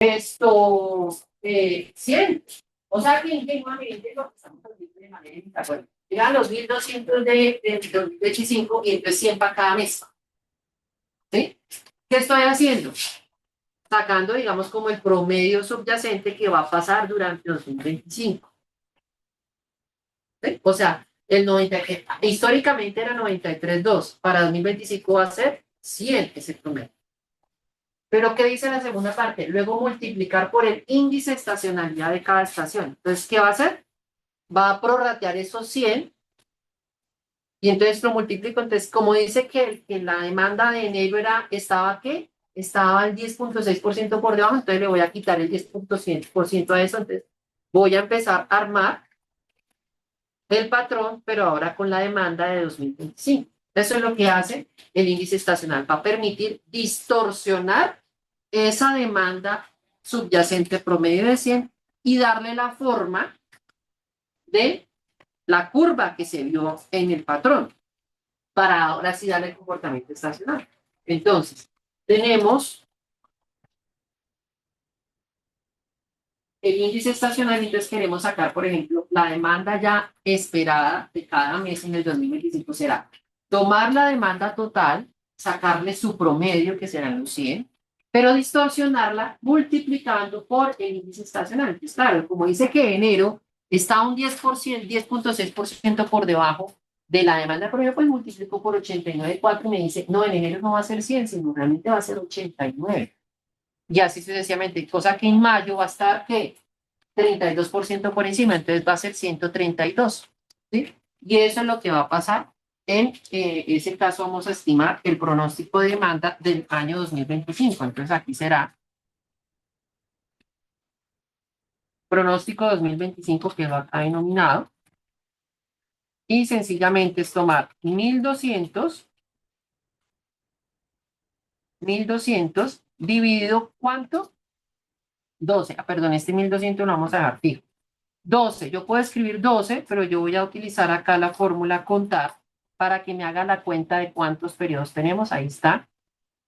100. O sea que ingenuamente lo que estamos haciendo de manera indicadora. Llegan los 1.200 de 2025 y entonces 100 para cada mes. ¿Sí? ¿Qué estoy haciendo? Sacando, digamos, como el promedio subyacente que va a pasar durante 2025. ¿Sí? O sea, históricamente era 93.2, para 2025 va a ser 100 ese promedio. Pero ¿qué dice la segunda parte? Luego multiplicar por el índice de estacionalidad de cada estación. Entonces, ¿qué va a hacer? Va a prorratear esos 100 y entonces lo multiplico. Entonces, como dice que la demanda de enero estaba ¿qué? Estaba al 10.6% por debajo, entonces le voy a quitar el 10.100% a eso. Entonces, voy a empezar a armar el patrón, pero ahora con la demanda de 2025. Eso es lo que hace el índice estacional. Va a permitir distorsionar esa demanda subyacente promedio de 100 y darle la forma de la curva que se vio en el patrón para ahora sí darle el comportamiento estacional. Entonces, tenemos el índice estacional y entonces queremos sacar, por ejemplo, la demanda ya esperada de cada mes en el 2025 será tomar la demanda total, sacarle su promedio, que serán los 100, pero distorsionarla multiplicando por el índice estacional. Entonces, claro, como dice que enero está un 10%, 10.6% por debajo de la demanda promedio, pues multiplico por 89.4 y me dice, no, en enero no va a ser 100, sino realmente va a ser 89. Y así sucesivamente, cosa que en mayo va a estar, ¿qué? 32% por encima, entonces va a ser 132, ¿sí? Y eso es lo que va a pasar. En ese caso vamos a estimar el pronóstico de demanda del año 2025. Entonces aquí será pronóstico 2025 que va acá denominado. Y sencillamente es tomar 1.200 dividido ¿cuánto? 12. Perdón, este 1.200 lo vamos a dejar fijo. 12, yo puedo escribir 12, pero yo voy a utilizar acá la fórmula contar para que me haga la cuenta de cuántos periodos tenemos. Ahí está.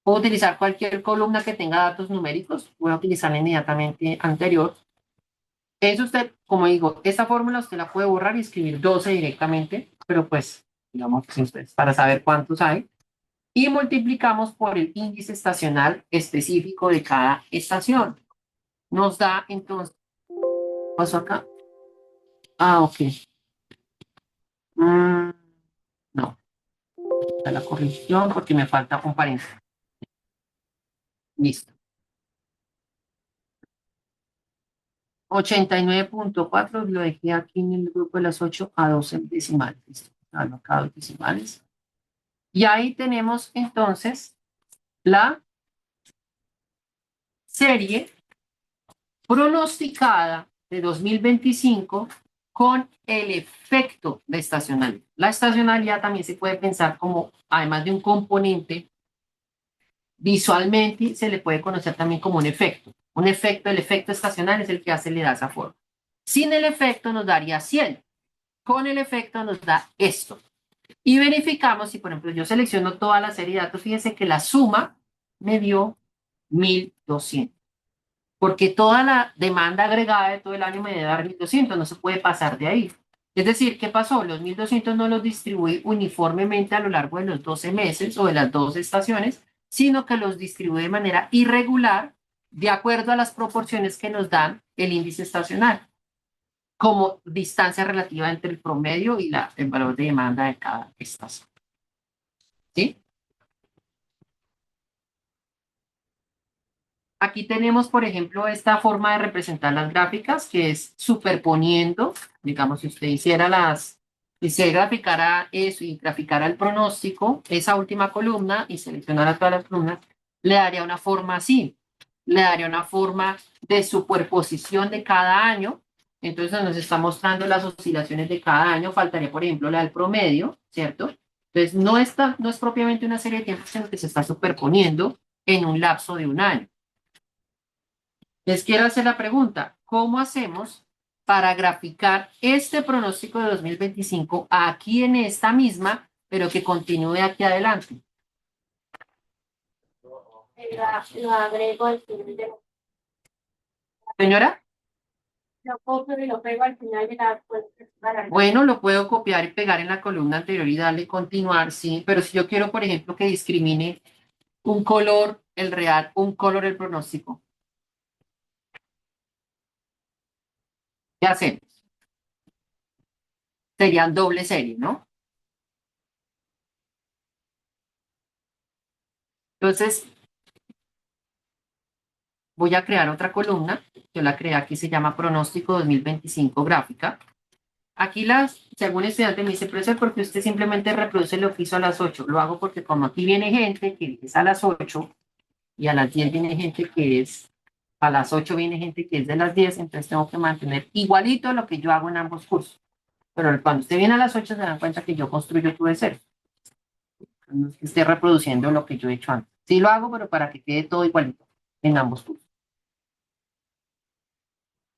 Puedo utilizar cualquier columna que tenga datos numéricos. Voy a utilizar la inmediatamente anterior. Es usted, como digo, esta fórmula usted la puede borrar y escribir 12 directamente, pero pues, digamos que ustedes, para saber cuántos hay. Y multiplicamos por el índice estacional específico de cada estación. Nos da entonces, ¿qué pasó acá? Ah, ok. No, da la corrección porque me falta un paréntesis. Listo. 89.4 lo dejé aquí en el grupo de las 8 a 12 decimales. Listo. Acá 2 decimales. Y ahí tenemos entonces la serie pronosticada de 2025 con el efecto de estacionalidad. La estacionalidad también se puede pensar como, además de un componente, visualmente se le puede conocer también como un efecto. Un efecto, el efecto estacional es el que hace, le da esa forma. Sin el efecto nos daría 100. Con el efecto nos da esto. Y verificamos si, por ejemplo, yo selecciono toda la serie de datos, fíjense que la suma me dio 1.200. Porque toda la demanda agregada de todo el año me debe dar 1.200, no se puede pasar de ahí. Es decir, ¿qué pasó? Los 1.200 no los distribuí uniformemente a lo largo de los 12 meses o de las 12 estaciones, sino que los distribuí de manera irregular de acuerdo a las proporciones que nos dan el índice estacional, como distancia relativa entre el promedio y el valor de demanda de cada estación. ¿Sí? Aquí tenemos, por ejemplo, esta forma de representar las gráficas, que es superponiendo, digamos, si usted si graficara eso y graficara el pronóstico, esa última columna y seleccionara todas las columnas, le daría una forma así, le daría una forma de superposición de cada año. Entonces nos está mostrando las oscilaciones de cada año, faltaría, por ejemplo, la del promedio, ¿cierto? Entonces no es propiamente una serie de tiempos, sino que se está superponiendo en un lapso de un año. Les quiero hacer la pregunta, ¿cómo hacemos para graficar este pronóstico de 2025 aquí en esta misma, pero que continúe aquí adelante? Lo agrego al final de Señora, Lo copio y lo pego al final de la cuenta. bueno, lo puedo copiar y pegar en la columna anterior y darle continuar, sí, pero si yo quiero, por ejemplo, que discrimine un color el real, un color el pronóstico, ¿qué hacemos? Serían doble serie, ¿no? Entonces, voy a crear otra columna, yo la creé aquí, se llama pronóstico 2025 gráfica. Aquí si algún estudiante me dice, profesor, porque usted simplemente reproduce lo que hizo a las 8. Lo hago porque como aquí viene gente que es a las 8 y a las 10 viene gente que es, a las 8 viene gente que es de las 10, entonces tengo que mantener igualito lo que yo hago en ambos cursos. Pero cuando usted viene a las 8 se dan cuenta que yo construyo todo de cero. No es que esté reproduciendo lo que yo he hecho antes. Sí lo hago, pero para que quede todo igualito en ambos cursos.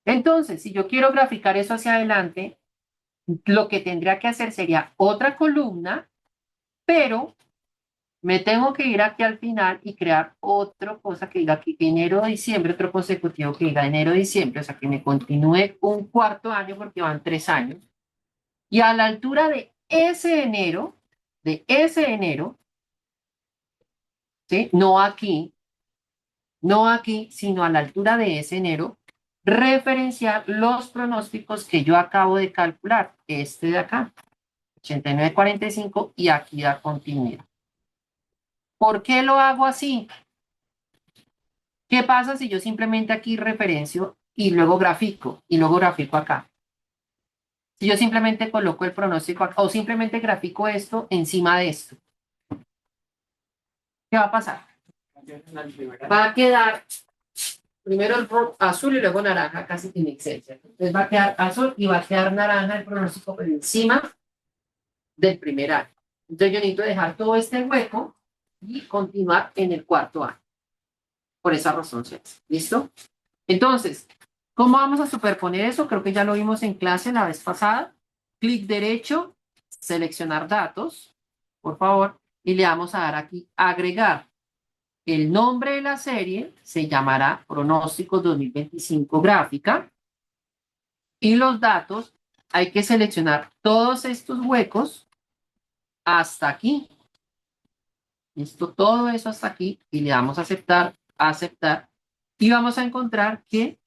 Entonces, si yo quiero graficar eso hacia adelante, lo que tendría que hacer sería otra columna, pero me tengo que ir aquí al final y crear otra cosa que diga aquí enero-diciembre, otro consecutivo que diga enero-diciembre, o sea, que me continúe un cuarto año porque van 3 años. Y a la altura de ese enero, ¿sí? No aquí, sino a la altura de ese enero, referenciar los pronósticos que yo acabo de calcular, este de acá, 89,45, y aquí da continuidad. ¿Por qué lo hago así? ¿Qué pasa si yo simplemente aquí referencio y luego grafico acá? Si yo simplemente coloco el pronóstico acá o simplemente grafico esto encima de esto, ¿qué va a pasar? Va a quedar primero el azul y luego naranja, casi sin exceso. Entonces va a quedar azul y va a quedar naranja el pronóstico por encima del primer año. Entonces yo necesito dejar todo este hueco y continuar en el cuarto año. Por esa razón, ¿listo? Entonces, ¿cómo vamos a superponer eso? Creo que ya lo vimos en clase la vez pasada. Clic derecho, seleccionar datos, por favor, y le vamos a dar aquí agregar. El nombre de la serie se llamará Pronósticos 2025 Gráfica y los datos hay que seleccionar todos estos huecos hasta aquí. Listo, todo eso hasta aquí y le damos a aceptar, aceptar y vamos a encontrar que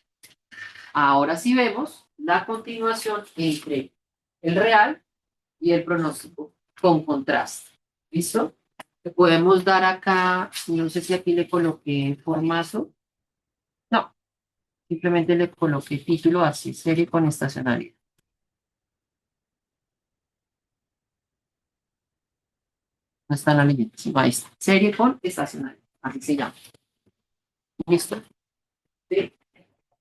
ahora sí vemos la continuación entre el real y el pronóstico con contraste. ¿Listo? Le podemos dar acá, no sé si aquí le coloqué formato. No, simplemente le coloqué título así, serie con estacionalidad. No está en la leyenda, sino ahí está. Serie con estacionalidad, así se llama. ¿Listo? ¿Sí?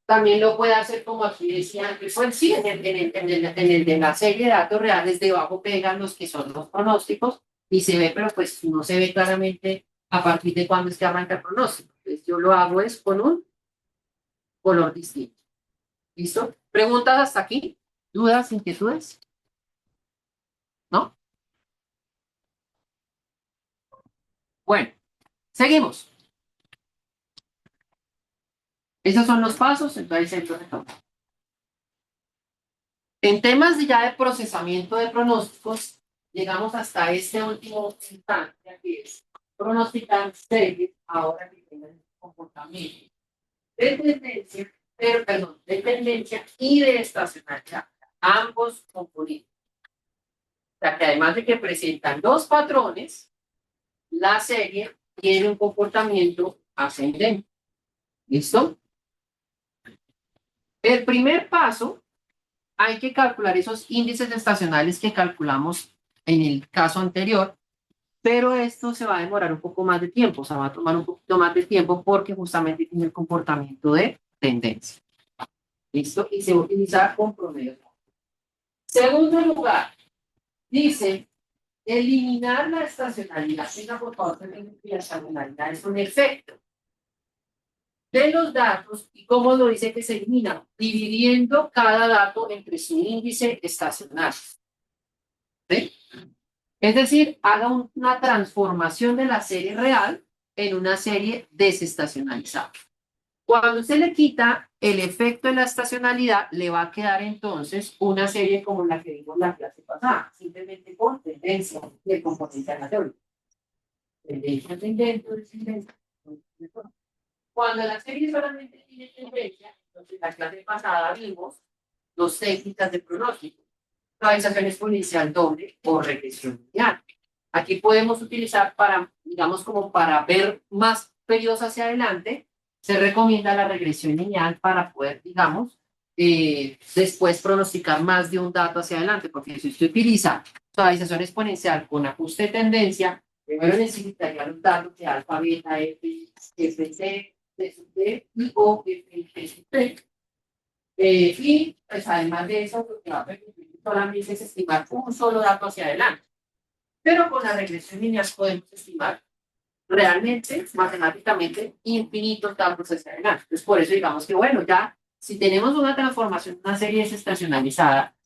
También lo puede hacer como aquí decía, pues sí, en el de la serie de datos reales, debajo pegan los que son los pronósticos y se ve, pero pues no se ve claramente a partir de cuándo es que arranca el pronóstico. Entonces yo lo hago es con un color distinto. ¿Listo? ¿Preguntas hasta aquí? ¿Dudas, inquietudes? ¿No? Bueno, seguimos. Esos son los pasos, entonces en temas ya de procesamiento de pronósticos, llegamos hasta este último instante, que es pronosticar series ahora que tengan comportamiento de tendencia, de tendencia y de estacionalidad, ambos componentes. O sea que además de que presentan dos patrones, la serie tiene un comportamiento ascendente. ¿Listo? El primer paso, hay que calcular esos índices estacionales que calculamos en el caso anterior, pero esto se va a demorar un poco más de tiempo, o sea, va a tomar un poquito más de tiempo porque justamente tiene el comportamiento de tendencia. ¿Listo? Y se va a utilizar con promedio. Segundo lugar, dice eliminar la estacionalidad. Venga, por favor, que la estacionalidad es un efecto de los datos y cómo lo dice que se elimina, dividiendo cada dato entre su índice estacional. ¿Sí? Es decir, haga una transformación de la serie real en una serie desestacionalizada. Cuando usted le quita el efecto de la estacionalidad le va a quedar entonces una serie como la que vimos la clase pasada, simplemente con tendencia del componente aleatorio. Tendencia, tendencia, descendencia. Cuando la serie solamente tiene tendencia, entonces la clase pasada vimos dos técnicas de pronóstico, suavización exponencial doble o regresión lineal. Aquí podemos utilizar para, digamos, como para ver más periodos hacia adelante, se recomienda la regresión lineal para poder, digamos, después pronosticar más de un dato hacia adelante, porque si usted utiliza suavización exponencial con ajuste de tendencia, primero necesitaría los datos de alfa, beta, f, fc, t sub t y o f sub t. Y pues además de eso, lo que va a permitir solamente es estimar un solo dato hacia adelante. Pero con la regresión lineal podemos estimar realmente, matemáticamente, infinitos datos hacia adelante. Entonces, por eso digamos que, bueno, ya si tenemos una transformación, una serie desestacionalizada,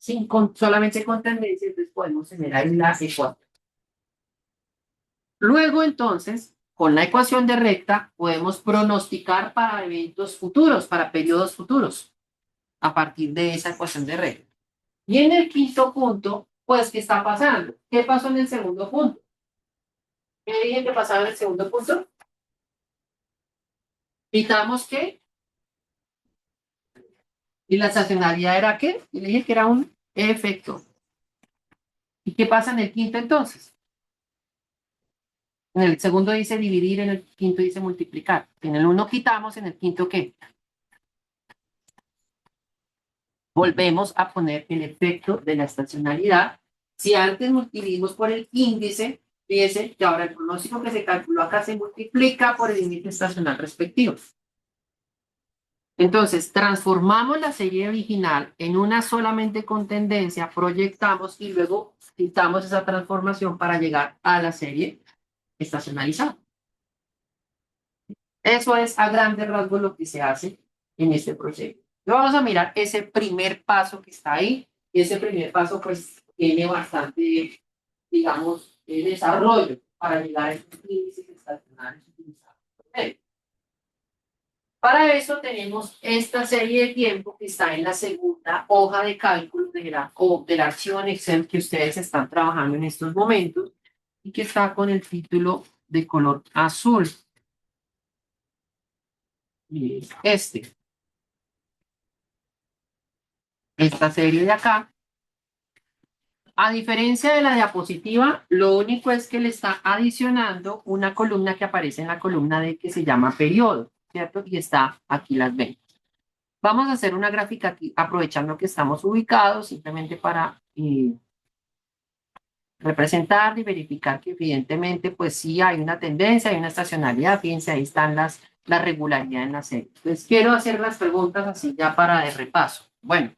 solamente con tendencia, entonces podemos generar una ecuación. Luego, entonces, con la ecuación de recta, podemos pronosticar para eventos futuros, para periodos futuros, a partir de esa ecuación de recta. Y en el quinto punto, pues, ¿qué está pasando? ¿Qué pasó en el segundo punto? ¿Qué dije que pasaba en el segundo punto? Quitamos que, y la estacionalidad era qué, y le dije que era un efecto. ¿Y qué pasa en el quinto entonces? En el segundo dice dividir, en el quinto dice multiplicar. En el uno quitamos, en el quinto ¿qué? Volvemos a poner el efecto de la estacionalidad. Si antes multiplicamos por el índice, fíjense que ahora el pronóstico que se calculó acá se multiplica por el índice estacional respectivo. Entonces, transformamos la serie original en una solamente con tendencia, proyectamos y luego quitamos esa transformación para llegar a la serie estacionalizada. Eso es a grandes rasgos lo que se hace en este proyecto. Vamos a mirar ese primer paso que está ahí, y ese primer paso pues tiene bastante, digamos, desarrollo para llegar a estos índices estacionales utilizados. Para eso tenemos esta serie de tiempo que está en la segunda hoja de cálculo del archivo en Excel que ustedes están trabajando en estos momentos y que está con el título de color azul. Y esta serie de acá, a diferencia de la diapositiva, lo único es que le está adicionando una columna que aparece en la columna D que se llama periodo, ¿cierto? Y está aquí las ven. Vamos a hacer una gráfica aquí, aprovechando que estamos ubicados, simplemente para representar y verificar que evidentemente, pues sí hay una tendencia, hay una estacionalidad, fíjense, ahí están la regularidad en la serie. Entonces, quiero hacer las preguntas así ya para de repaso. Bueno,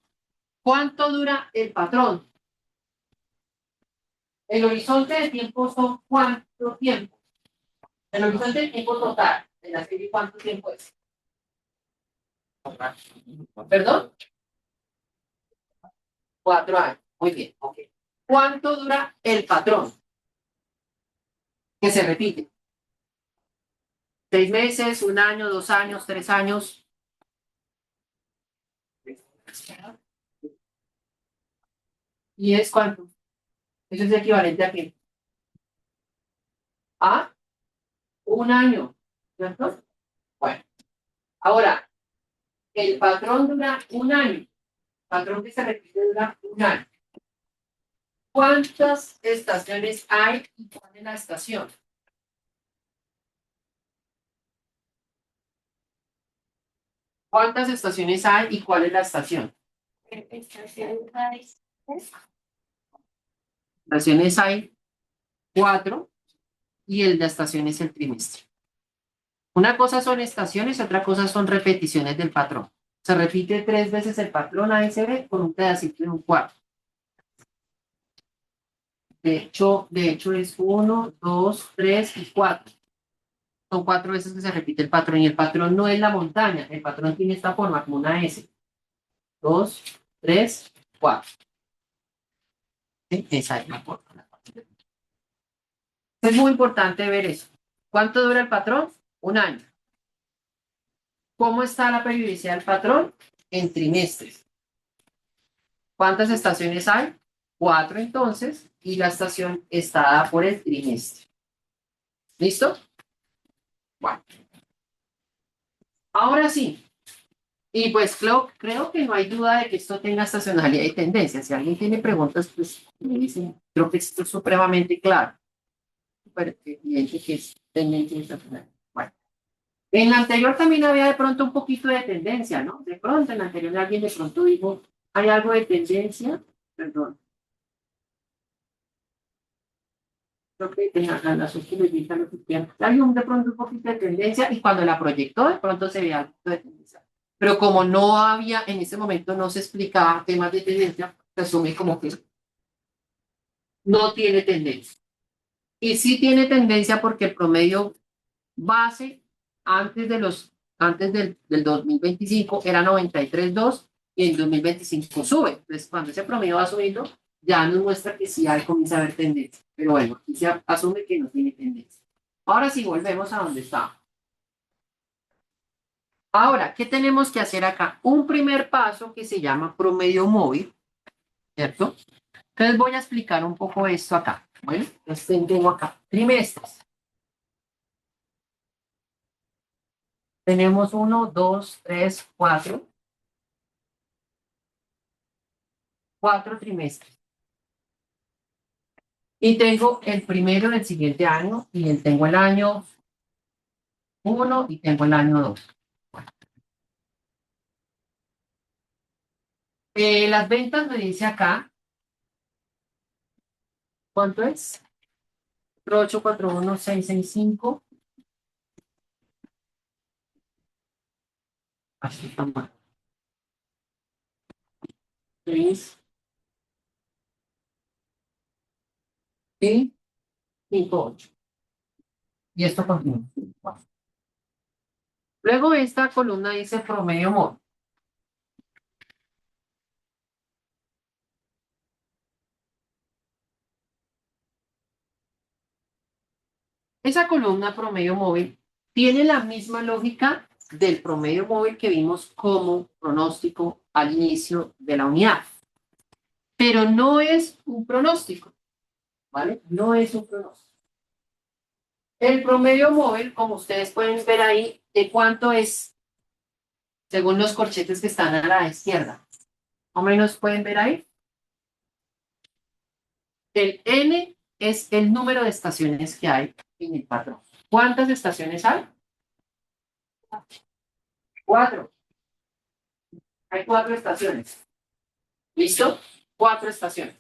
¿cuánto dura el patrón? El horizonte de tiempo son ¿cuánto tiempo? El horizonte de tiempo total de la serie, ¿cuánto tiempo es? ¿Perdón? 4 años. Muy bien, ok. ¿Cuánto dura el patrón? Que se repite. 6 meses, 1 año, 2 años, 3 años. ¿Y es cuánto? Eso es equivalente a qué? A 1 año, ¿cierto? Bueno, ahora, el patrón dura 1 año. El patrón que se repite dura 1 año. ¿Cuántas estaciones hay y cuál es la estación? ¿Cuántas estaciones hay y cuál es la estación? Estaciones hay 4 y la estación es el trimestre. Una cosa son estaciones, otra cosa son repeticiones del patrón. Se repite 3 veces el patrón ASB con un pedacito de un cuarto. De hecho es 1, 2, 3 y 4. Son 4 veces que se repite el patrón y el patrón no es la montaña, el patrón tiene esta forma como una S. 2, 3, 4. ¿Sí? Esa es la forma. Es muy importante ver eso. ¿Cuánto dura el patrón? 1 año. ¿Cómo está la periodicidad del patrón? En trimestres. ¿Cuántas estaciones hay? 4 entonces, y la estación está dada por el trimestre. ¿Listo? Bueno, ahora sí. Y pues creo que no hay duda de que esto tenga estacionalidad y tendencia. Si alguien tiene preguntas, pues me dicen. Creo que esto es supremamente claro. Súper evidente que es tendencia y estacionalidad. Bueno, en la anterior también había de pronto un poquito de tendencia, ¿no? De pronto, en la anterior alguien de pronto dijo, ¿hay algo de tendencia? Perdón. Creo que en las últimas listas no supieron. Hay de pronto un poquito de tendencia y cuando la proyectó, de pronto se veía algo de tendencia. Pero como no había, en ese momento no se explicaba temas de tendencia, se asume como que no tiene tendencia. Y sí tiene tendencia porque el promedio base antes del 2025 era 93.2 y en 2025 sube. Entonces, cuando ese promedio va subiendo, ya nos muestra que sí hay, comienza a haber tendencia. Pero bueno, aquí se asume que no tiene tendencia. Ahora sí, volvemos a donde está. Ahora, ¿qué tenemos que hacer acá? Un primer paso que se llama promedio móvil, ¿cierto? Entonces voy a explicar un poco esto acá. Bueno, entonces tengo acá trimestres. Tenemos 1, 2, 3, 4. 4 trimestres. Y tengo el primero del siguiente año y tengo el año 1 y tengo el año 2. Las ventas me dice acá, ¿cuánto es? 841,665. Así está mal. 3 y 58. Y esto continúa. Luego esta columna dice promedio móvil. Esa columna promedio móvil tiene la misma lógica del promedio móvil que vimos como pronóstico al inicio de la unidad. Pero no es un pronóstico, ¿vale? No es un pronóstico. El promedio móvil, como ustedes pueden ver ahí, ¿de cuánto es? Según los corchetes que están a la izquierda. ¿O menos pueden ver ahí? El N es el número de estaciones que hay en el patrón. ¿Cuántas estaciones hay? 4. Hay 4 estaciones. ¿Listo? 4 estaciones.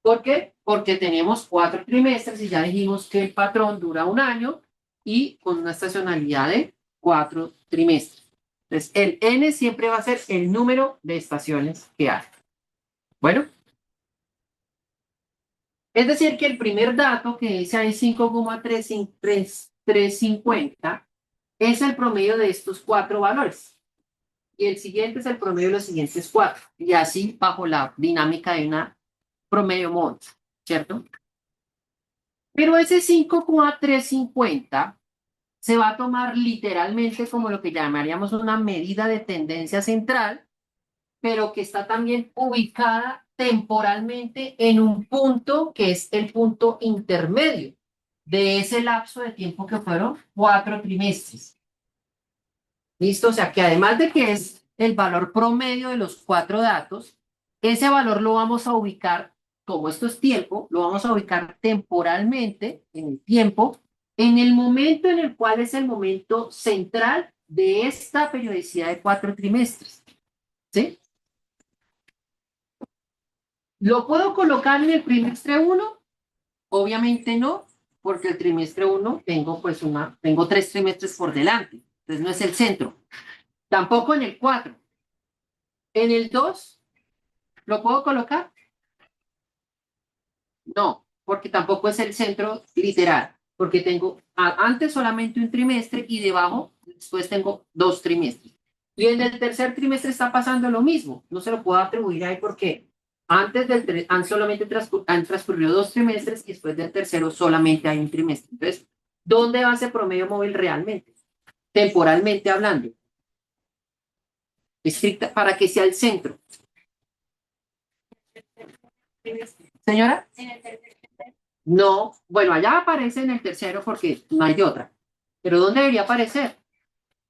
¿Por qué? Porque tenemos 4 trimestres y ya dijimos que el patrón dura un año y con una estacionalidad de 4 trimestres. Entonces, el N siempre va a ser el número de estaciones que hay. Bueno, es decir, que el primer dato que dice ahí 5,350 es el promedio de estos 4 valores. Y el siguiente es el promedio de los siguientes 4. Y así bajo la dinámica de una promedio móvil, ¿cierto? Pero ese 5,350 se va a tomar literalmente como lo que llamaríamos una medida de tendencia central, pero que está también ubicada temporalmente en un punto que es el punto intermedio de ese lapso de tiempo que fueron 4 trimestres. ¿Listo? O sea que además de que es el valor promedio de los 4 datos, ese valor lo vamos a ubicar, como esto es tiempo, lo vamos a ubicar temporalmente en el tiempo, en el momento en el cual es el momento central de esta periodicidad de 4 trimestres. ¿Sí? ¿Lo puedo colocar en el trimestre 1? Obviamente no, porque el trimestre 1 tengo 3 trimestres por delante, entonces no es el centro. Tampoco en el 4. En el 2, ¿lo puedo colocar? No, porque tampoco es el centro literal, porque tengo antes solamente un trimestre y debajo después tengo 2 trimestres. Y en el tercer trimestre está pasando lo mismo, no se lo puedo atribuir ahí porque solamente han transcurrido 2 trimestres y después del tercero solamente hay un trimestre. Entonces, ¿dónde va ese promedio móvil realmente? Temporalmente hablando. estricta, para que sea el centro. Señora, En el tercer trimestre, no, bueno, allá aparece en el tercero porque no hay de otra. Pero ¿dónde debería aparecer?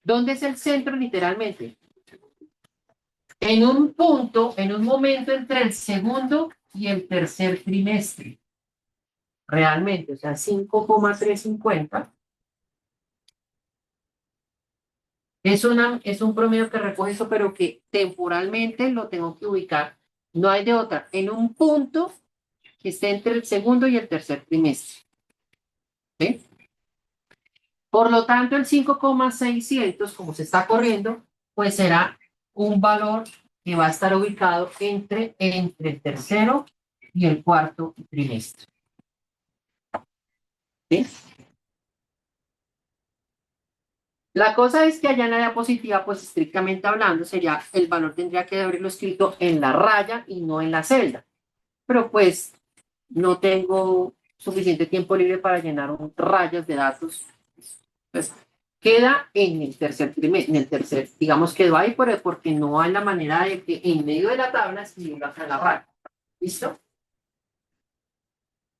¿Dónde es el centro literalmente? En un punto, en un momento entre el segundo y el tercer trimestre. Realmente, o sea, 5,350 es un promedio que recoge eso, pero que temporalmente lo tengo que ubicar. No hay de otra. En un punto que esté entre el segundo y el tercer trimestre. ¿Sí? Por lo tanto, el 5,600, como se está corriendo, pues será un valor que va a estar ubicado entre el tercero y el cuarto trimestre. ¿Sí? La cosa es que allá en la diapositiva, pues estrictamente hablando, sería el valor tendría que haberlo escrito en la raya y no en la celda. Pero pues no tengo suficiente tiempo libre para llenar rayas de datos. Pues queda en el tercer trimestre, en el tercer, digamos, quedó ahí porque no hay la manera de que en medio de la tabla escribirlo acá en la raya. ¿Listo?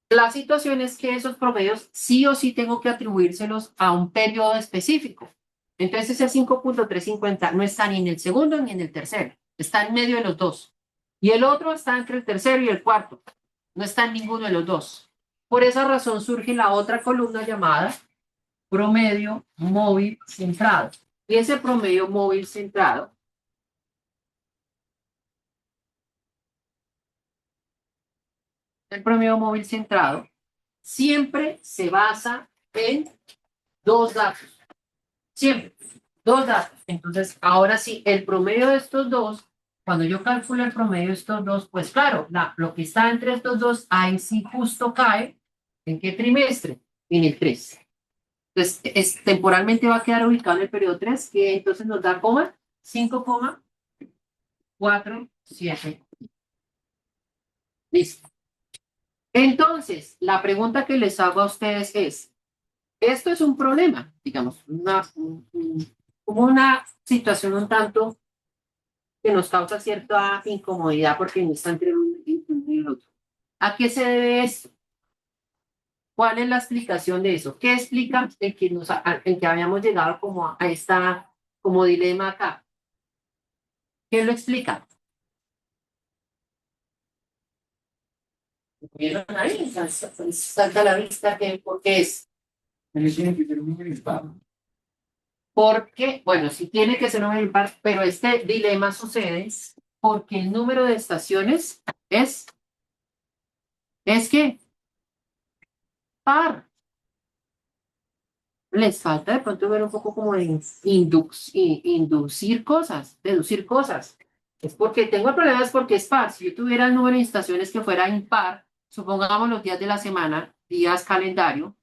La situación es que esos promedios sí o sí tengo que atribuírselos a un periodo específico. Entonces ese 5,350 no está ni en el segundo ni en el tercero, está en medio de los dos. Y el otro está entre el tercero y el cuarto, no está en ninguno de los dos. Por esa razón surge la otra columna llamada promedio móvil centrado. Y ese promedio móvil centrado, el promedio móvil centrado, siempre se basa en dos datos. Siempre, dos datos. Entonces, ahora sí, el promedio de estos dos, cuando yo calculo el promedio de estos dos, pues claro, lo que está entre estos dos, ahí sí justo cae. ¿En qué trimestre? En el 3. Entonces, temporalmente va a quedar ubicado en el periodo 3, que entonces nos da 5,47. Listo. Entonces, la pregunta que les hago a ustedes es, esto es un problema, digamos, como una situación un tanto que nos causa cierta incomodidad porque no está entre uno y el otro. ¿A qué se debe esto? ¿Cuál es la explicación de eso? ¿Qué explica el que habíamos llegado como a esta como dilema acá? ¿Qué lo explica? ¿Vieron ahí? Salta a la vista que porque es. Tiene que ser un número impar. Porque, bueno, sí tiene que ser un número impar, pero este dilema sucede porque el número de estaciones es que par. Les falta de pronto ver un poco como de inducir cosas, deducir cosas. Es porque tengo el problema, es porque es par. Si yo tuviera el número de estaciones que fuera impar, supongamos los días de la semana, días calendario,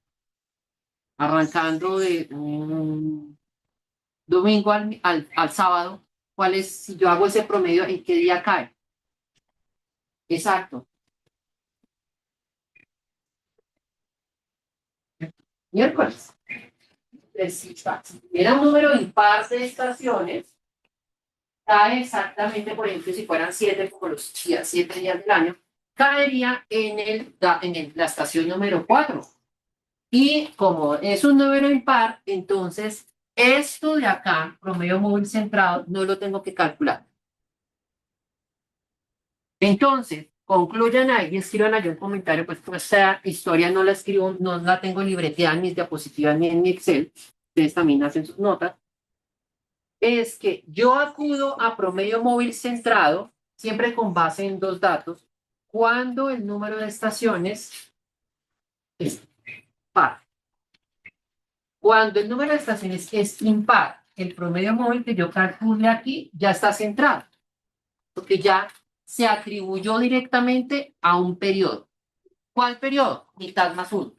arrancando de domingo al sábado, ¿cuál es, si yo hago ese promedio, en qué día cae? Exacto. Miércoles. Si tuviera un número impar de estaciones, cae exactamente, por ejemplo, si fueran 7, como los 7 días del año, caería la estación número 4. Y como es un número impar, entonces esto de acá, promedio móvil centrado, no lo tengo que calcular. Entonces, concluyan ahí y escriban allí un comentario, pues esta historia no la escribo, no la tengo libreteada en mis diapositivas ni en mi Excel. Ustedes también hacen sus notas. Es que yo acudo a promedio móvil centrado, siempre con base en dos datos, cuando el número de estaciones es par. Cuando el número de estaciones es impar, el promedio móvil que yo calcule aquí ya está centrado, porque ya se atribuyó directamente a un periodo. ¿Cuál periodo? Mitad más uno.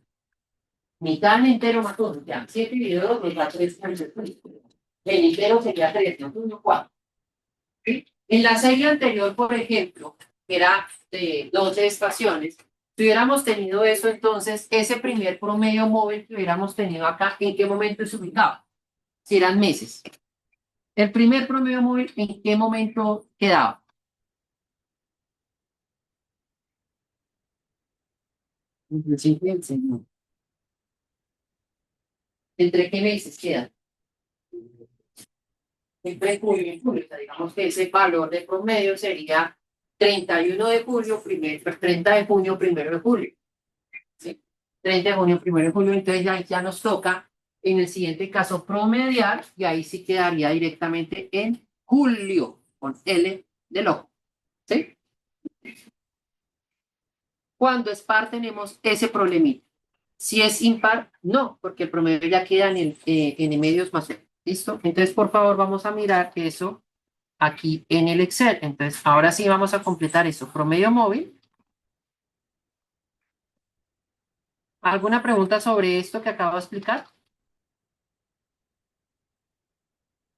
Mitad entero más uno. Ya, 7 dividido 2 me da 3. El entero sería 3, más 1, 4. ¿Sí? En la serie anterior, por ejemplo, que era de 12 estaciones, si hubiéramos tenido eso, entonces ese primer promedio móvil que hubiéramos tenido acá, ¿en qué momento se ubicaba? Si eran meses. El primer promedio móvil, ¿en qué momento quedaba? Entre el 5 y el 6, no. ¿Entre qué meses queda? Entre julio y julio. O sea, digamos que ese valor de promedio sería 31 de julio, 30 de junio, 1 de julio. ¿Sí? 30 de junio, 1 de julio. Entonces ya nos toca, en el siguiente caso, promediar, y ahí sí quedaría directamente en julio, con L de loco. ¿Sí? Cuando es par tenemos ese problemita. Si es impar, no, porque el promedio ya queda en medios más uno. ¿Listo? Entonces, por favor, vamos a mirar eso aquí en el Excel. Entonces, ahora sí vamos a completar eso. Promedio móvil. ¿Alguna pregunta sobre esto que acabo de explicar?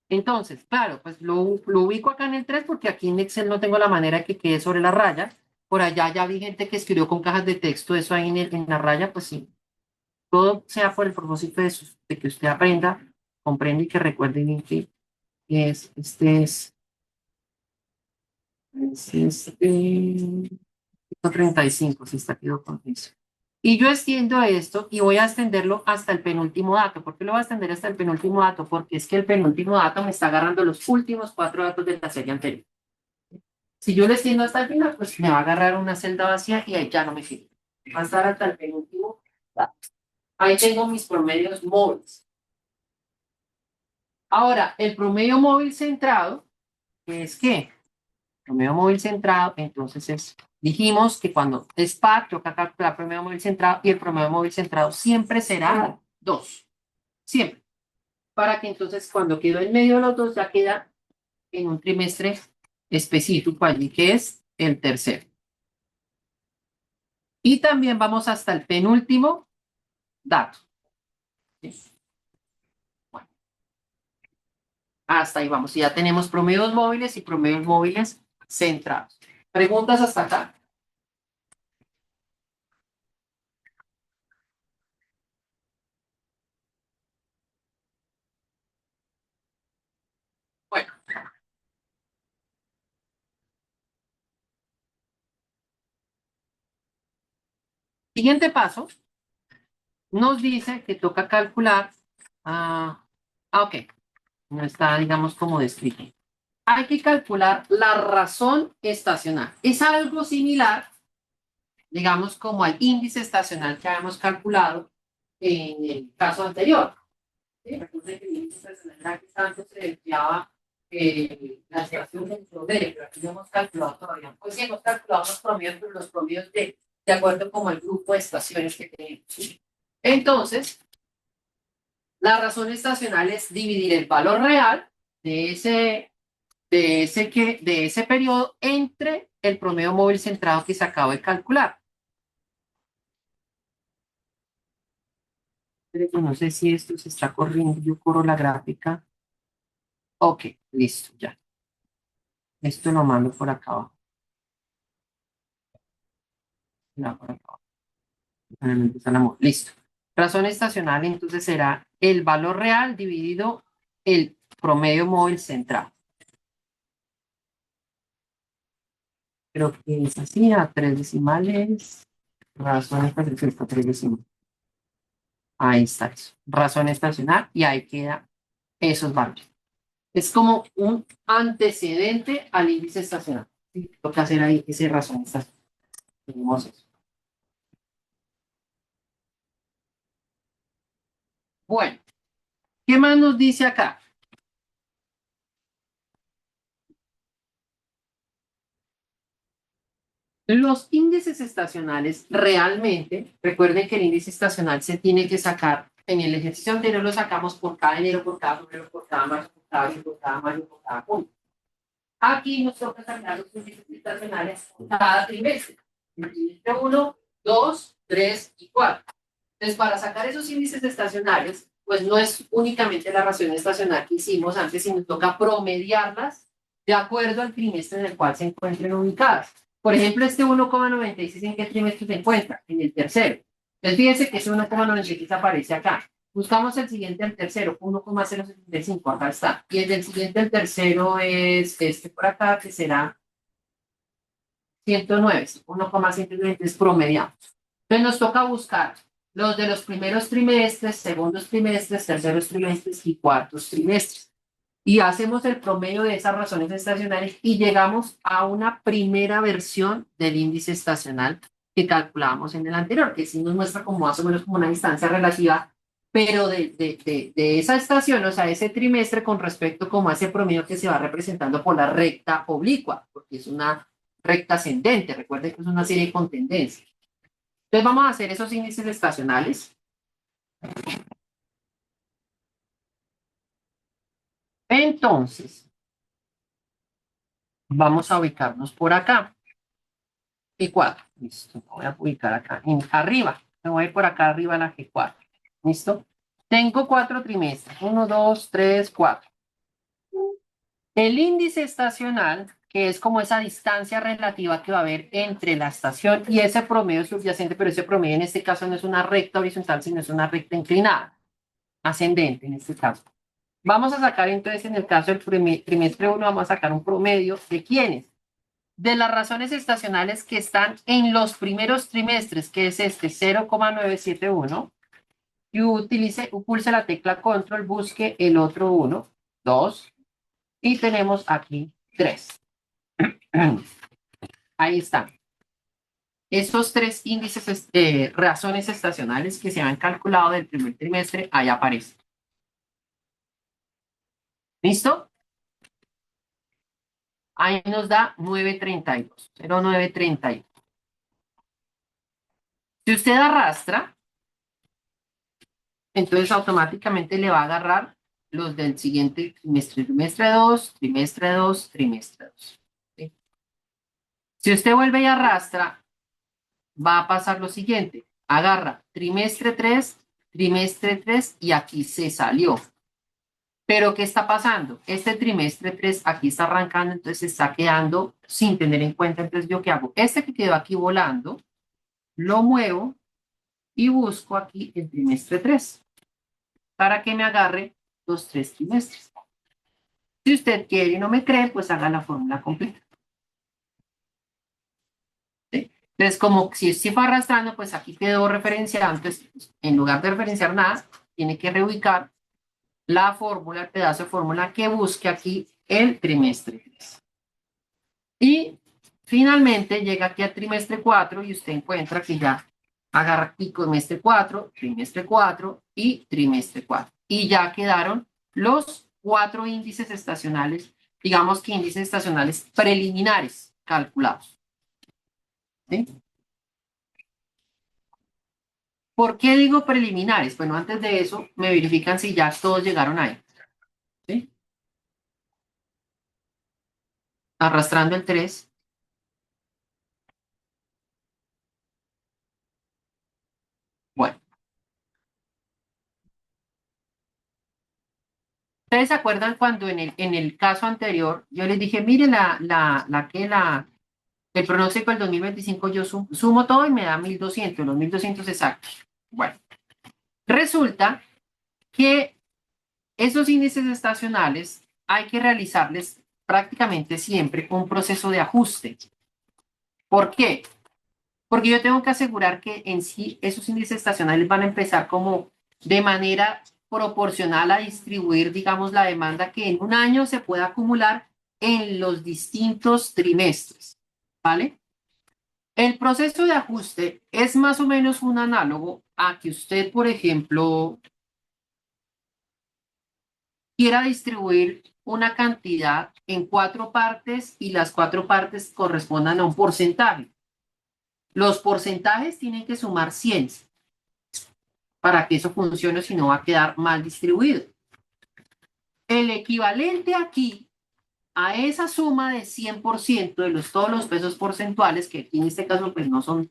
Entonces, claro, pues lo ubico acá en el 3 porque aquí en Excel no tengo la manera de que quede sobre la raya. Por allá ya vi gente que escribió con cajas de texto eso ahí en la raya, pues sí. Todo sea por el propósito de que usted aprenda, comprenda y que recuerde bien que este 35, si está quedó con eso. Y yo extiendo esto y voy a extenderlo hasta el penúltimo dato. ¿Por qué lo voy a extender hasta el penúltimo dato? Porque es que el penúltimo dato me está agarrando los últimos 4 datos de la serie anterior. Si yo lo extiendo hasta el final, pues me va a agarrar una celda vacía y ahí ya no me sirve. Va a estar hasta el penúltimo dato. Ahí tengo mis promedios móviles. Ahora, el promedio móvil centrado, ¿qué es qué? Promedio móvil centrado, entonces dijimos que cuando es par, toca calcular promedio móvil centrado y el promedio móvil centrado siempre será 2, siempre. Para que entonces cuando quedó en medio de los dos ya queda en un trimestre específico allí, que es el tercero. Y también vamos hasta el penúltimo dato. ¿Sí? Bueno, hasta ahí vamos. Y ya tenemos promedios móviles y promedios móviles centrados. ¿Preguntas hasta acá? Bueno, siguiente paso nos dice que toca calcular. Ok, no está, digamos, como descrito. Hay que calcular la razón estacional. Es algo similar, digamos, como al índice estacional que habíamos calculado en el caso anterior. ¿Sí? Recuerden que el índice estacional era que antes se empleaba la estación del promedio, pero aquí no hemos calculado todavía. Pues sí, hemos calculado los promedios de acuerdo como el grupo de estaciones que tenemos. ¿Sí? Entonces, la razón estacional es dividir el valor real de ese periodo entre el promedio móvil centrado que se acaba de calcular. Pero no sé si esto se está corriendo, yo corro la gráfica. Ok, listo, ya. Esto lo mando por acá abajo. No, por acá abajo. Listo. Razón estacional entonces será el valor real dividido el promedio móvil centrado. Creo que es así, a 3 decimales. Razón estacional, 3 decimales. Ahí está eso. Razón estacional y ahí queda esos valores. Es como un antecedente al índice estacional. ¿Sí? Toca hacer ahí esa razón estacional. Tenemos eso. Bueno, ¿qué más nos dice acá? Los índices estacionales realmente, recuerden que el índice estacional se tiene que sacar, en el ejercicio anterior lo sacamos por cada enero, por cada febrero, por cada marzo, por cada abril, por cada mayo, por cada junio. Aquí nos toca sacar los índices estacionales cada trimestre. El trimestre 1, 2, 3 y 4. Entonces, para sacar esos índices estacionales, pues no es únicamente la razón estacional que hicimos antes, sino toca promediarlas de acuerdo al trimestre en el cual se encuentren ubicadas. Por ejemplo, este 1,96, ¿en qué trimestre se encuentra? En el tercero. Entonces, fíjense que ese 1,96 aparece acá. Buscamos el siguiente al tercero, 1,075, acá está. Y el del siguiente al tercero es este por acá, que será 109, 1,120 es promediamos. Entonces nos toca buscar los de los primeros trimestres, segundos trimestres, terceros trimestres y cuartos trimestres. Y hacemos el promedio de esas razones estacionales y llegamos a una primera versión del índice estacional que calculábamos en el anterior, que sí nos muestra como más o menos como una distancia relativa, pero de esa estación, o sea, ese trimestre con respecto como a ese promedio que se va representando por la recta oblicua, porque es una recta ascendente, recuerden que es una serie con tendencia. Entonces vamos a hacer esos índices estacionales. Entonces, vamos a ubicarnos por acá. G4. Listo. Me voy a ubicar acá. Arriba. Me voy a ir por acá arriba a la G4. ¿Listo? Tengo 4 trimestres. 1, 2, 3, 4. El índice estacional, que es como esa distancia relativa que va a haber entre la estación y ese promedio subyacente, pero ese promedio en este caso no es una recta horizontal, sino es una recta inclinada, ascendente en este caso. Vamos a sacar entonces, en el caso del trimestre 1, vamos a sacar un promedio de ¿quiénes? De las razones estacionales que están en los primeros trimestres, que es este 0,971, y pulse la tecla control, busque el otro 1, 2, y tenemos aquí 3. Ahí están. Esos 3 índices, razones estacionales que se han calculado del primer trimestre, ahí aparecen. ¿Listo? Ahí nos da 932, 0,932. Si usted arrastra, entonces automáticamente le va a agarrar los del siguiente trimestre, trimestre 2, trimestre 2, trimestre 2. ¿Sí? Si usted vuelve y arrastra, va a pasar lo siguiente. Agarra trimestre 3 y aquí se salió. Pero ¿qué está pasando? Este trimestre 3 aquí está arrancando, entonces se está quedando sin tener en cuenta. Entonces, ¿yo qué hago? Este que quedó aquí volando, lo muevo y busco aquí el trimestre 3 para que me agarre los 3 trimestres. Si usted quiere y no me cree, pues haga la fórmula completa. ¿Sí? Entonces, como si fue arrastrando, pues aquí quedó referenciado. Entonces, en lugar de referenciar nada, tiene que reubicar la fórmula, el pedazo de fórmula que busque aquí el trimestre 3. Y finalmente llega aquí al trimestre 4 y usted encuentra que ya agarra aquí trimestre 4 y trimestre 4. Y ya quedaron los 4 índices estacionales, digamos que índices estacionales preliminares calculados. ¿Sí? ¿Por qué digo preliminares? Bueno, antes de eso, me verifican si ya todos llegaron ahí. ¿Sí? Arrastrando el 3. Bueno. ¿Ustedes se acuerdan cuando en el caso anterior yo les dije, mire el pronóstico del 2025 yo sumo todo y me da 1200, los 1200 exactos? Bueno, resulta que esos índices estacionales hay que realizarles prácticamente siempre un proceso de ajuste. ¿Por qué? Porque yo tengo que asegurar que en sí esos índices estacionales van a empezar como de manera proporcional a distribuir, digamos, la demanda que en un año se pueda acumular en los distintos trimestres, ¿vale? El proceso de ajuste es más o menos un análogo a que usted, por ejemplo, quiera distribuir una cantidad en 4 partes y las 4 partes correspondan a un porcentaje. Los porcentajes tienen que sumar 100 para que eso funcione, si no va a quedar mal distribuido. El equivalente aquí a esa suma de 100% de todos los pesos porcentuales, que aquí en este caso pues no son,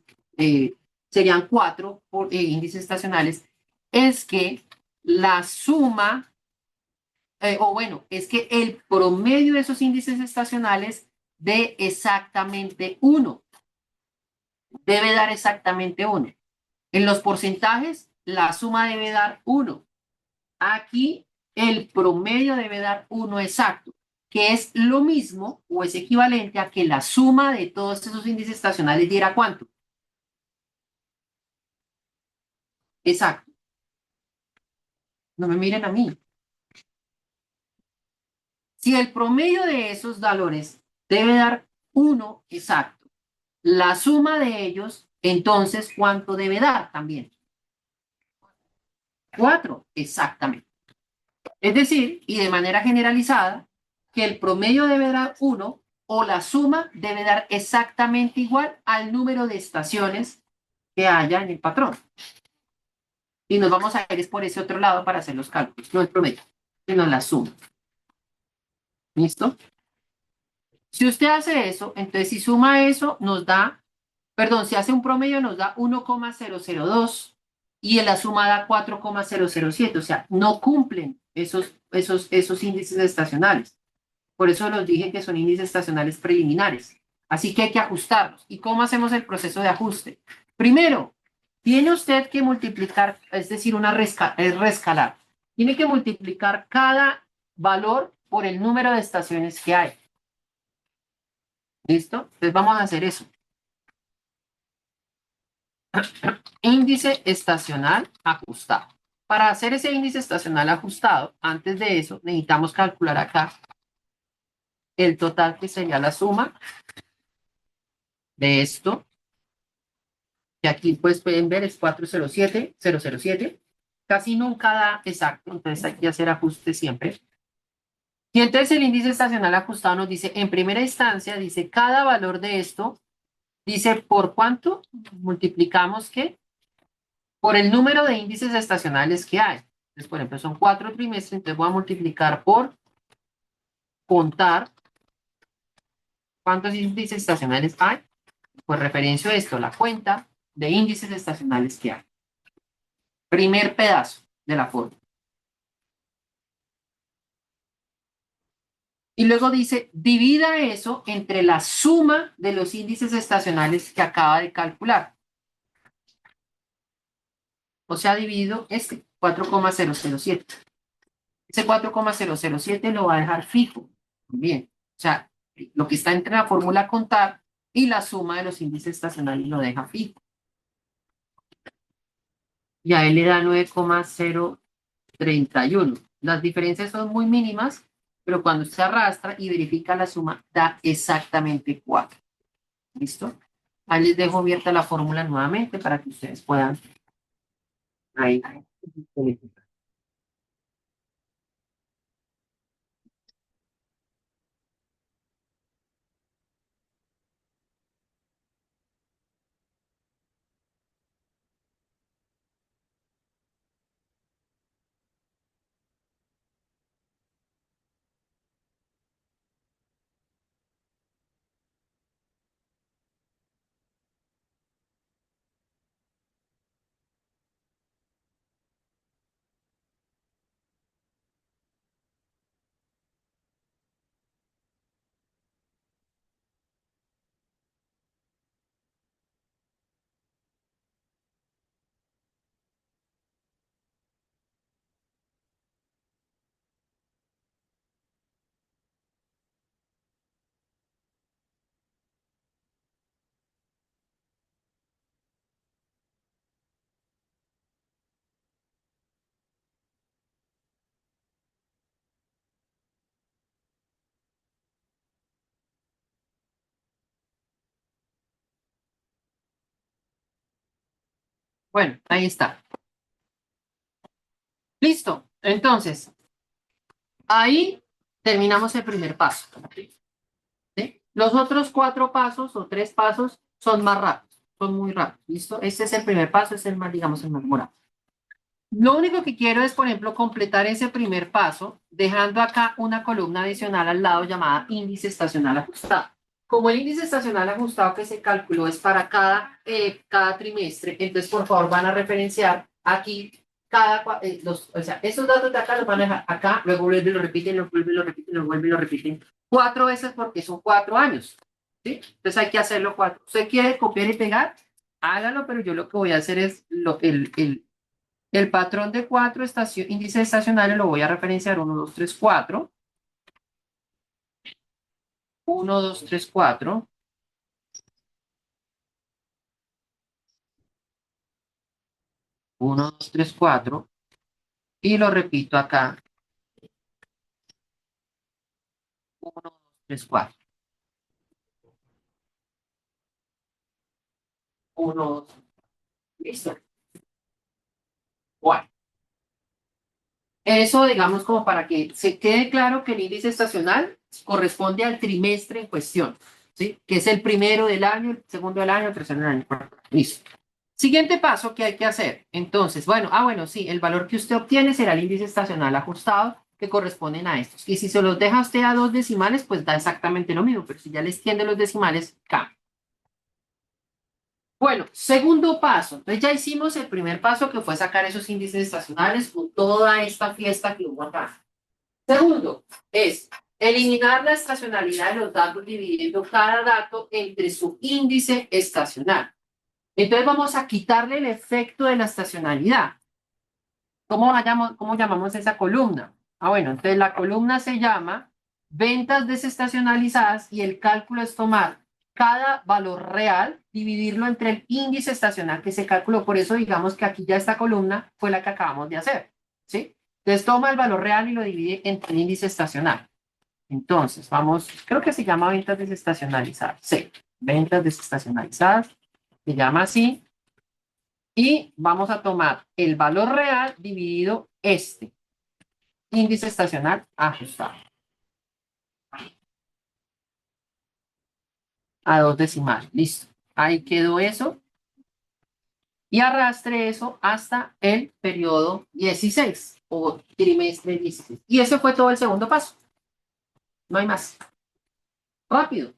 serían 4 índices estacionales, es que la suma, es que el promedio de esos índices estacionales dé exactamente 1. Debe dar exactamente 1. En los porcentajes, la suma debe dar 1. Aquí el promedio debe dar 1 exacto, que es lo mismo o es equivalente a que la suma de todos esos índices estacionales diera ¿cuánto? Exacto. No me miren a mí. Si el promedio de esos valores debe dar 1 exacto, la suma de ellos, entonces, ¿cuánto debe dar también? 4, exactamente. Es decir, y de manera generalizada, que el promedio debe dar 1 o la suma debe dar exactamente igual al número de estaciones que haya en el patrón. Y nos vamos a ir es por ese otro lado para hacer los cálculos, no el promedio, sino la suma. ¿Listo? Si usted hace eso, entonces si suma eso, nos da, perdón, si hace un promedio nos da 1,002 y en la suma da 4,007, o sea, no cumplen esos índices estacionales. Por eso los dije que son índices estacionales preliminares. Así que hay que ajustarlos. ¿Y cómo hacemos el proceso de ajuste? Primero, tiene usted que multiplicar, es decir, rescalar. Tiene que multiplicar cada valor por el número de estaciones que hay. ¿Listo? Entonces vamos a hacer eso. Índice estacional ajustado. Para hacer ese índice estacional ajustado, antes de eso, necesitamos calcular acá el total que sería la suma de esto, que aquí pues pueden ver es 407,007. Casi nunca da exacto, entonces hay que hacer ajuste siempre. Y entonces el índice estacional ajustado nos dice, en primera instancia, dice cada valor de esto, dice por cuánto multiplicamos ¿qué? Por el número de índices estacionales que hay. Entonces, por ejemplo, son 4 trimestres, entonces voy a multiplicar por contar cuántos índices estacionales hay. Pues referencio a esto, la cuenta de índices estacionales que hay. Primer pedazo de la fórmula. Y luego dice, divida eso entre la suma de los índices estacionales que acaba de calcular. O sea, dividido este 4,007. Ese 4,007 lo va a dejar fijo. Bien. O sea, lo que está entre la fórmula contar y la suma de los índices estacionales lo deja fijo. Y a él le da 9,031. Las diferencias son muy mínimas, pero cuando se arrastra y verifica la suma, da exactamente 4. ¿Listo? Ahí les dejo abierta la fórmula nuevamente para que ustedes puedan ahí. Bueno, ahí está. Listo. Entonces, ahí terminamos el primer paso. ¿Sí? Los otros 4 pasos o 3 pasos son más rápidos, son muy rápidos. ¿Listo? Este es el primer paso, es el más, digamos, el más morado. Lo único que quiero es, por ejemplo, completar ese primer paso, dejando acá una columna adicional al lado llamada índice estacional ajustado. Como el índice estacional ajustado que se calculó es para cada trimestre, entonces por favor van a referenciar aquí o sea, esos datos de acá los van a dejar acá, luego vuelven y lo repiten, luego vuelven y lo repiten, luego vuelven y lo repiten 4 veces porque son 4 años. ¿Sí? Entonces hay que hacerlo 4. ¿Usted quiere copiar y pegar? Hágalo, pero yo lo que voy a hacer es El patrón de 4 índices estacionales lo voy a referenciar 1, 2, 3, 4. 1, 2, 3, 4. 1, 2, 3, 4. Y lo repito acá. 1, 2, 3, 4. 1, 2. Listo. Bueno. Eso, digamos, como para que se quede claro que el índice estacional corresponde al trimestre en cuestión, ¿sí? Que es el primero del año, el segundo del año, el tercero del año. Listo. Siguiente paso que hay que hacer. Entonces, bueno, sí, el valor que usted obtiene será el índice estacional ajustado que corresponden a estos. Y si se los deja usted a 2 decimales, pues da exactamente lo mismo, pero si ya le extiende los decimales, cambia. Bueno, segundo paso. Entonces ya hicimos el primer paso que fue sacar esos índices estacionales con toda esta fiesta que hubo acá. Segundo es eliminar la estacionalidad de los datos dividiendo cada dato entre su índice estacional. Entonces vamos a quitarle el efecto de la estacionalidad. ¿Cómo llamamos esa columna? Bueno, entonces la columna se llama ventas desestacionalizadas y el cálculo es tomar cada valor real, dividirlo entre el índice estacional que se calculó. Por eso digamos que aquí ya esta columna fue la que acabamos de hacer, ¿sí? Entonces toma el valor real y lo divide entre el índice estacional. Entonces, vamos, creo que se llama ventas desestacionalizadas. Sí, ventas desestacionalizadas, se llama así. Y vamos a tomar el valor real dividido este, índice estacional ajustado, a 2 decimales. Listo. Ahí quedó eso. Y arrastre eso hasta el periodo 16 o trimestre 16. Y ese fue todo el segundo paso. No hay más. Rápido.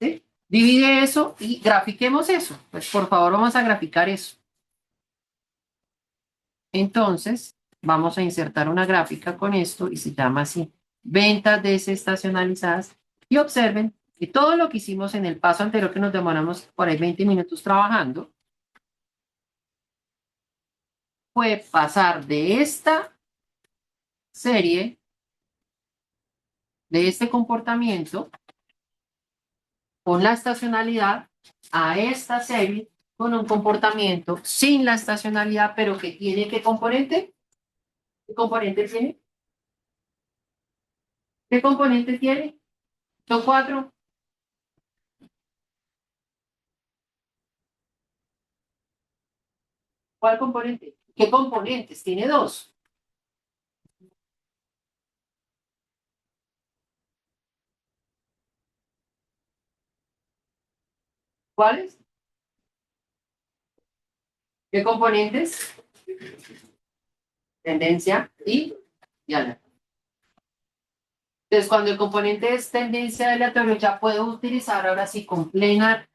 ¿Sí? Divide eso y grafiquemos eso. Pues por favor vamos a graficar eso. Entonces, vamos a insertar una gráfica con esto y se llama así, ventas desestacionalizadas. Y observen que todo lo que hicimos en el paso anterior, que nos demoramos por ahí 20 minutos trabajando, fue pasar de esta serie, de este comportamiento, con la estacionalidad, a esta serie con un comportamiento sin la estacionalidad, pero que tiene ¿qué componente? ¿Qué componente tiene? ¿Qué componente tiene? Son 4. ¿Cuál componente? ¿Qué componentes? Tiene 2. ¿Cuáles? ¿Qué componentes? Tendencia y aleatorio. Entonces, cuando el componente es tendencia aleatorio, ya puedo utilizar ahora sí con plena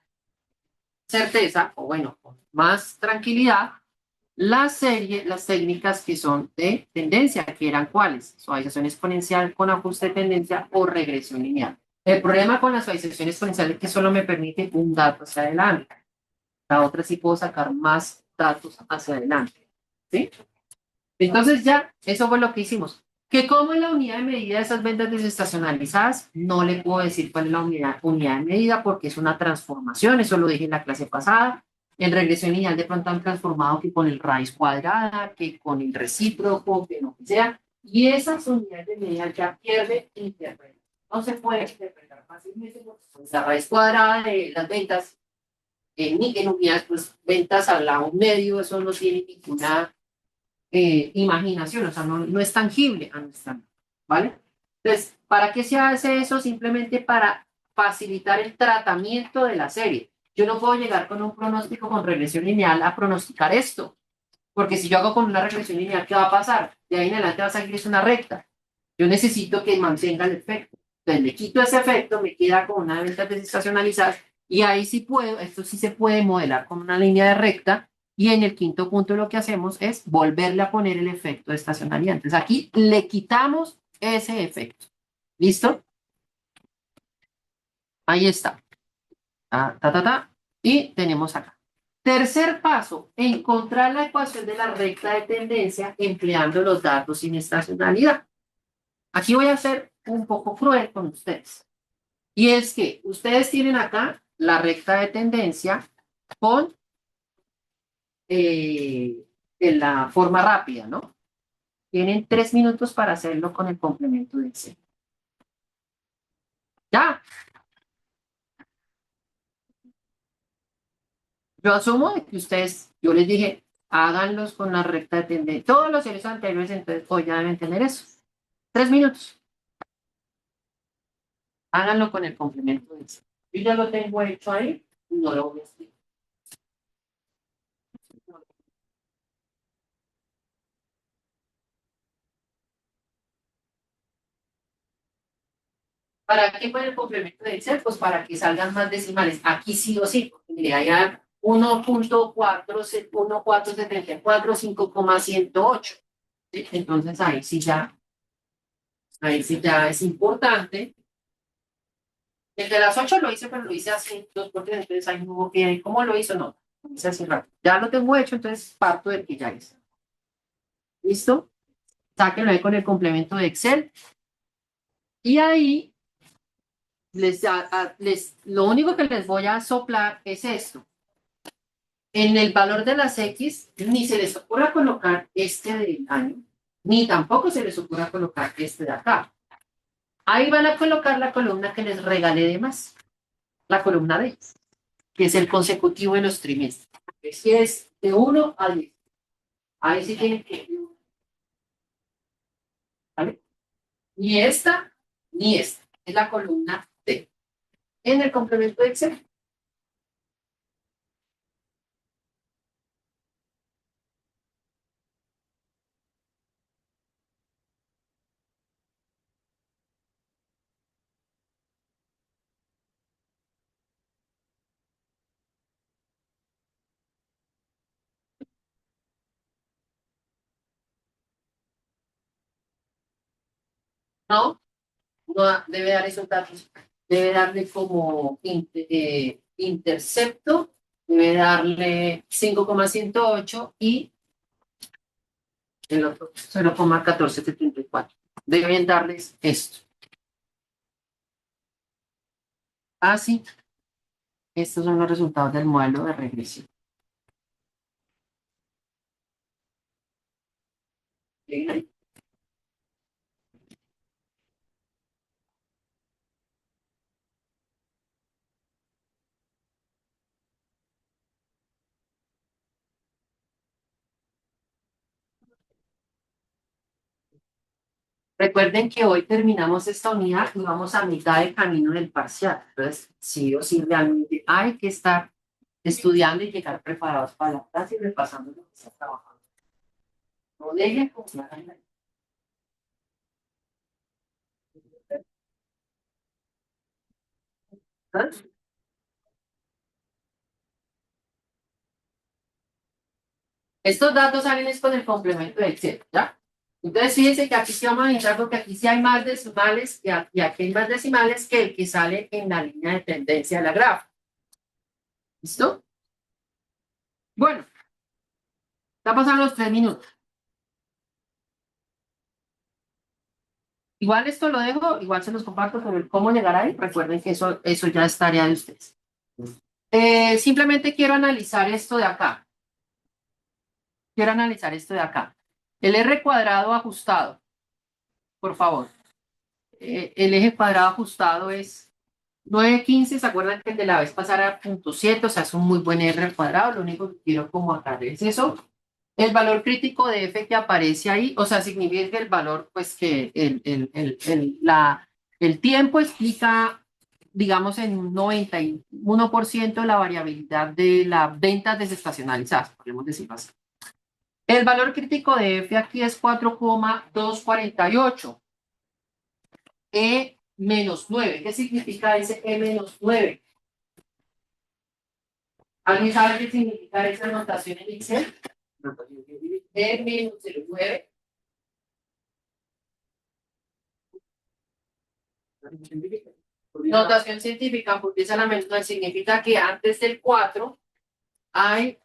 certeza, o bueno, con más tranquilidad, la serie, las técnicas que son de tendencia, que eran cuáles: suavización exponencial con ajuste de tendencia o regresión lineal. El problema con la suavización exponencial es que solo me permite un dato hacia adelante. La otra sí puedo sacar más datos hacia adelante. ¿Sí? Entonces ya, eso fue lo que hicimos. Que como es la unidad de medida de esas ventas desestacionalizadas, no le puedo decir cuál es la unidad de medida porque es una transformación, eso lo dije en la clase pasada. En regresión lineal de pronto han transformado que con el raíz cuadrada, que con el recíproco, que lo que sea. Y esas unidades de medida ya pierde interpretación. No se puede interpretar fácilmente porque pues, la raíz cuadrada de las ventas en unidades, pues ventas al lado medio, eso no tiene ninguna imaginación, o sea, no es tangible a nuestra mente, ¿vale? Entonces, ¿para qué se hace eso? Simplemente para facilitar el tratamiento de la serie. Yo no puedo llegar con un pronóstico con regresión lineal a pronosticar esto, porque si yo hago con una regresión lineal, ¿qué va a pasar? De ahí en adelante va a salir es una recta. Yo necesito que mantenga el efecto. Entonces, le quito ese efecto, me queda con una venta desestacionalizada y ahí sí puedo, esto sí se puede modelar con una línea de recta. Y en el quinto punto lo que hacemos es volverle a poner el efecto de estacionalidad. Entonces aquí le quitamos ese efecto. ¿Listo? Ahí está. Ta, ta, ta, ta. Y tenemos acá. Tercer paso, encontrar la ecuación de la recta de tendencia empleando los datos sin estacionalidad. Aquí voy a ser un poco cruel con ustedes. Y es que ustedes tienen acá la recta de tendencia con en la forma rápida, ¿no? Tienen 3 minutos para hacerlo con el complemento de Excel. Ya. Yo asumo de que ustedes, yo les dije, háganlos con la recta de tendencia. Todos los series anteriores, entonces hoy ya deben tener eso. 3 minutos. Háganlo con el complemento de Excel. Yo ya lo tengo hecho ahí, no lo voy a explicar. ¿Para qué fue el complemento de Excel? Pues para que salgan más decimales. Aquí sí o sí, porque mire, hay 1.474, 5,108. ¿Sí? Entonces ahí sí ya es importante. El de las 8 lo hice, pero lo hice así, 2 por 3, entonces ahí no hubo que, ¿cómo lo hizo? No, lo hice así rápido. Ya lo tengo hecho, entonces parto del que ya hice. ¿Listo? Sáquenlo ahí con el complemento de Excel. Y ahí lo único que les voy a soplar es esto. En el valor de las X, ni se les ocurra colocar este del año, ni tampoco se les ocurra colocar este de acá. Ahí van a colocar la columna que les regalé de más, la columna D, que es el consecutivo de los trimestres. Que si es de 1 a 10. Ahí sí tienen que. ¿Vale? Ni esta, ni esta. Es la columna D. En el complemento de Excel. No, no debe dar esos datos. Debe darle como intercepto, debe darle 5,108 y el otro 0,1474. Deben darles esto. Así, estos son los resultados del modelo de regresión. ¿Sí? Recuerden que hoy terminamos esta unidad y vamos a mitad de camino del parcial. Entonces, sí o sí, realmente hay que estar estudiando y llegar preparados para la clase y repasando lo que se está trabajando. No dejen confiar en la. Estos datos salen es con el complemento de Excel, ¿ya? Entonces, fíjense que aquí sí vamos a entrar porque aquí sí hay más decimales y aquí hay más decimales que el que sale en la línea de tendencia de la gráfica. ¿Listo? Bueno, ya pasan los 3 minutos. Igual esto lo dejo, igual se los comparto, pero el cómo llegar ahí, recuerden que eso ya es tarea de ustedes. Simplemente quiero analizar esto de acá. Quiero analizar esto de acá. El R cuadrado ajustado, por favor. El eje cuadrado ajustado es 9,15. ¿Se acuerdan que el de la vez pasada era 0,7? O sea, es un muy buen R al cuadrado. Lo único que quiero como acá es eso. El valor crítico de F que aparece ahí, o sea, significa que el valor, pues que el tiempo explica, digamos, en un 91% la variabilidad de las ventas desestacionalizadas, podemos decirlo así. El valor crítico de F aquí es 4,248. E-9. ¿Qué significa ese E-9? ¿Alguien sabe qué significa esa notación en Excel? E-09. Notación científica, porque esa la mensual significa que antes del 4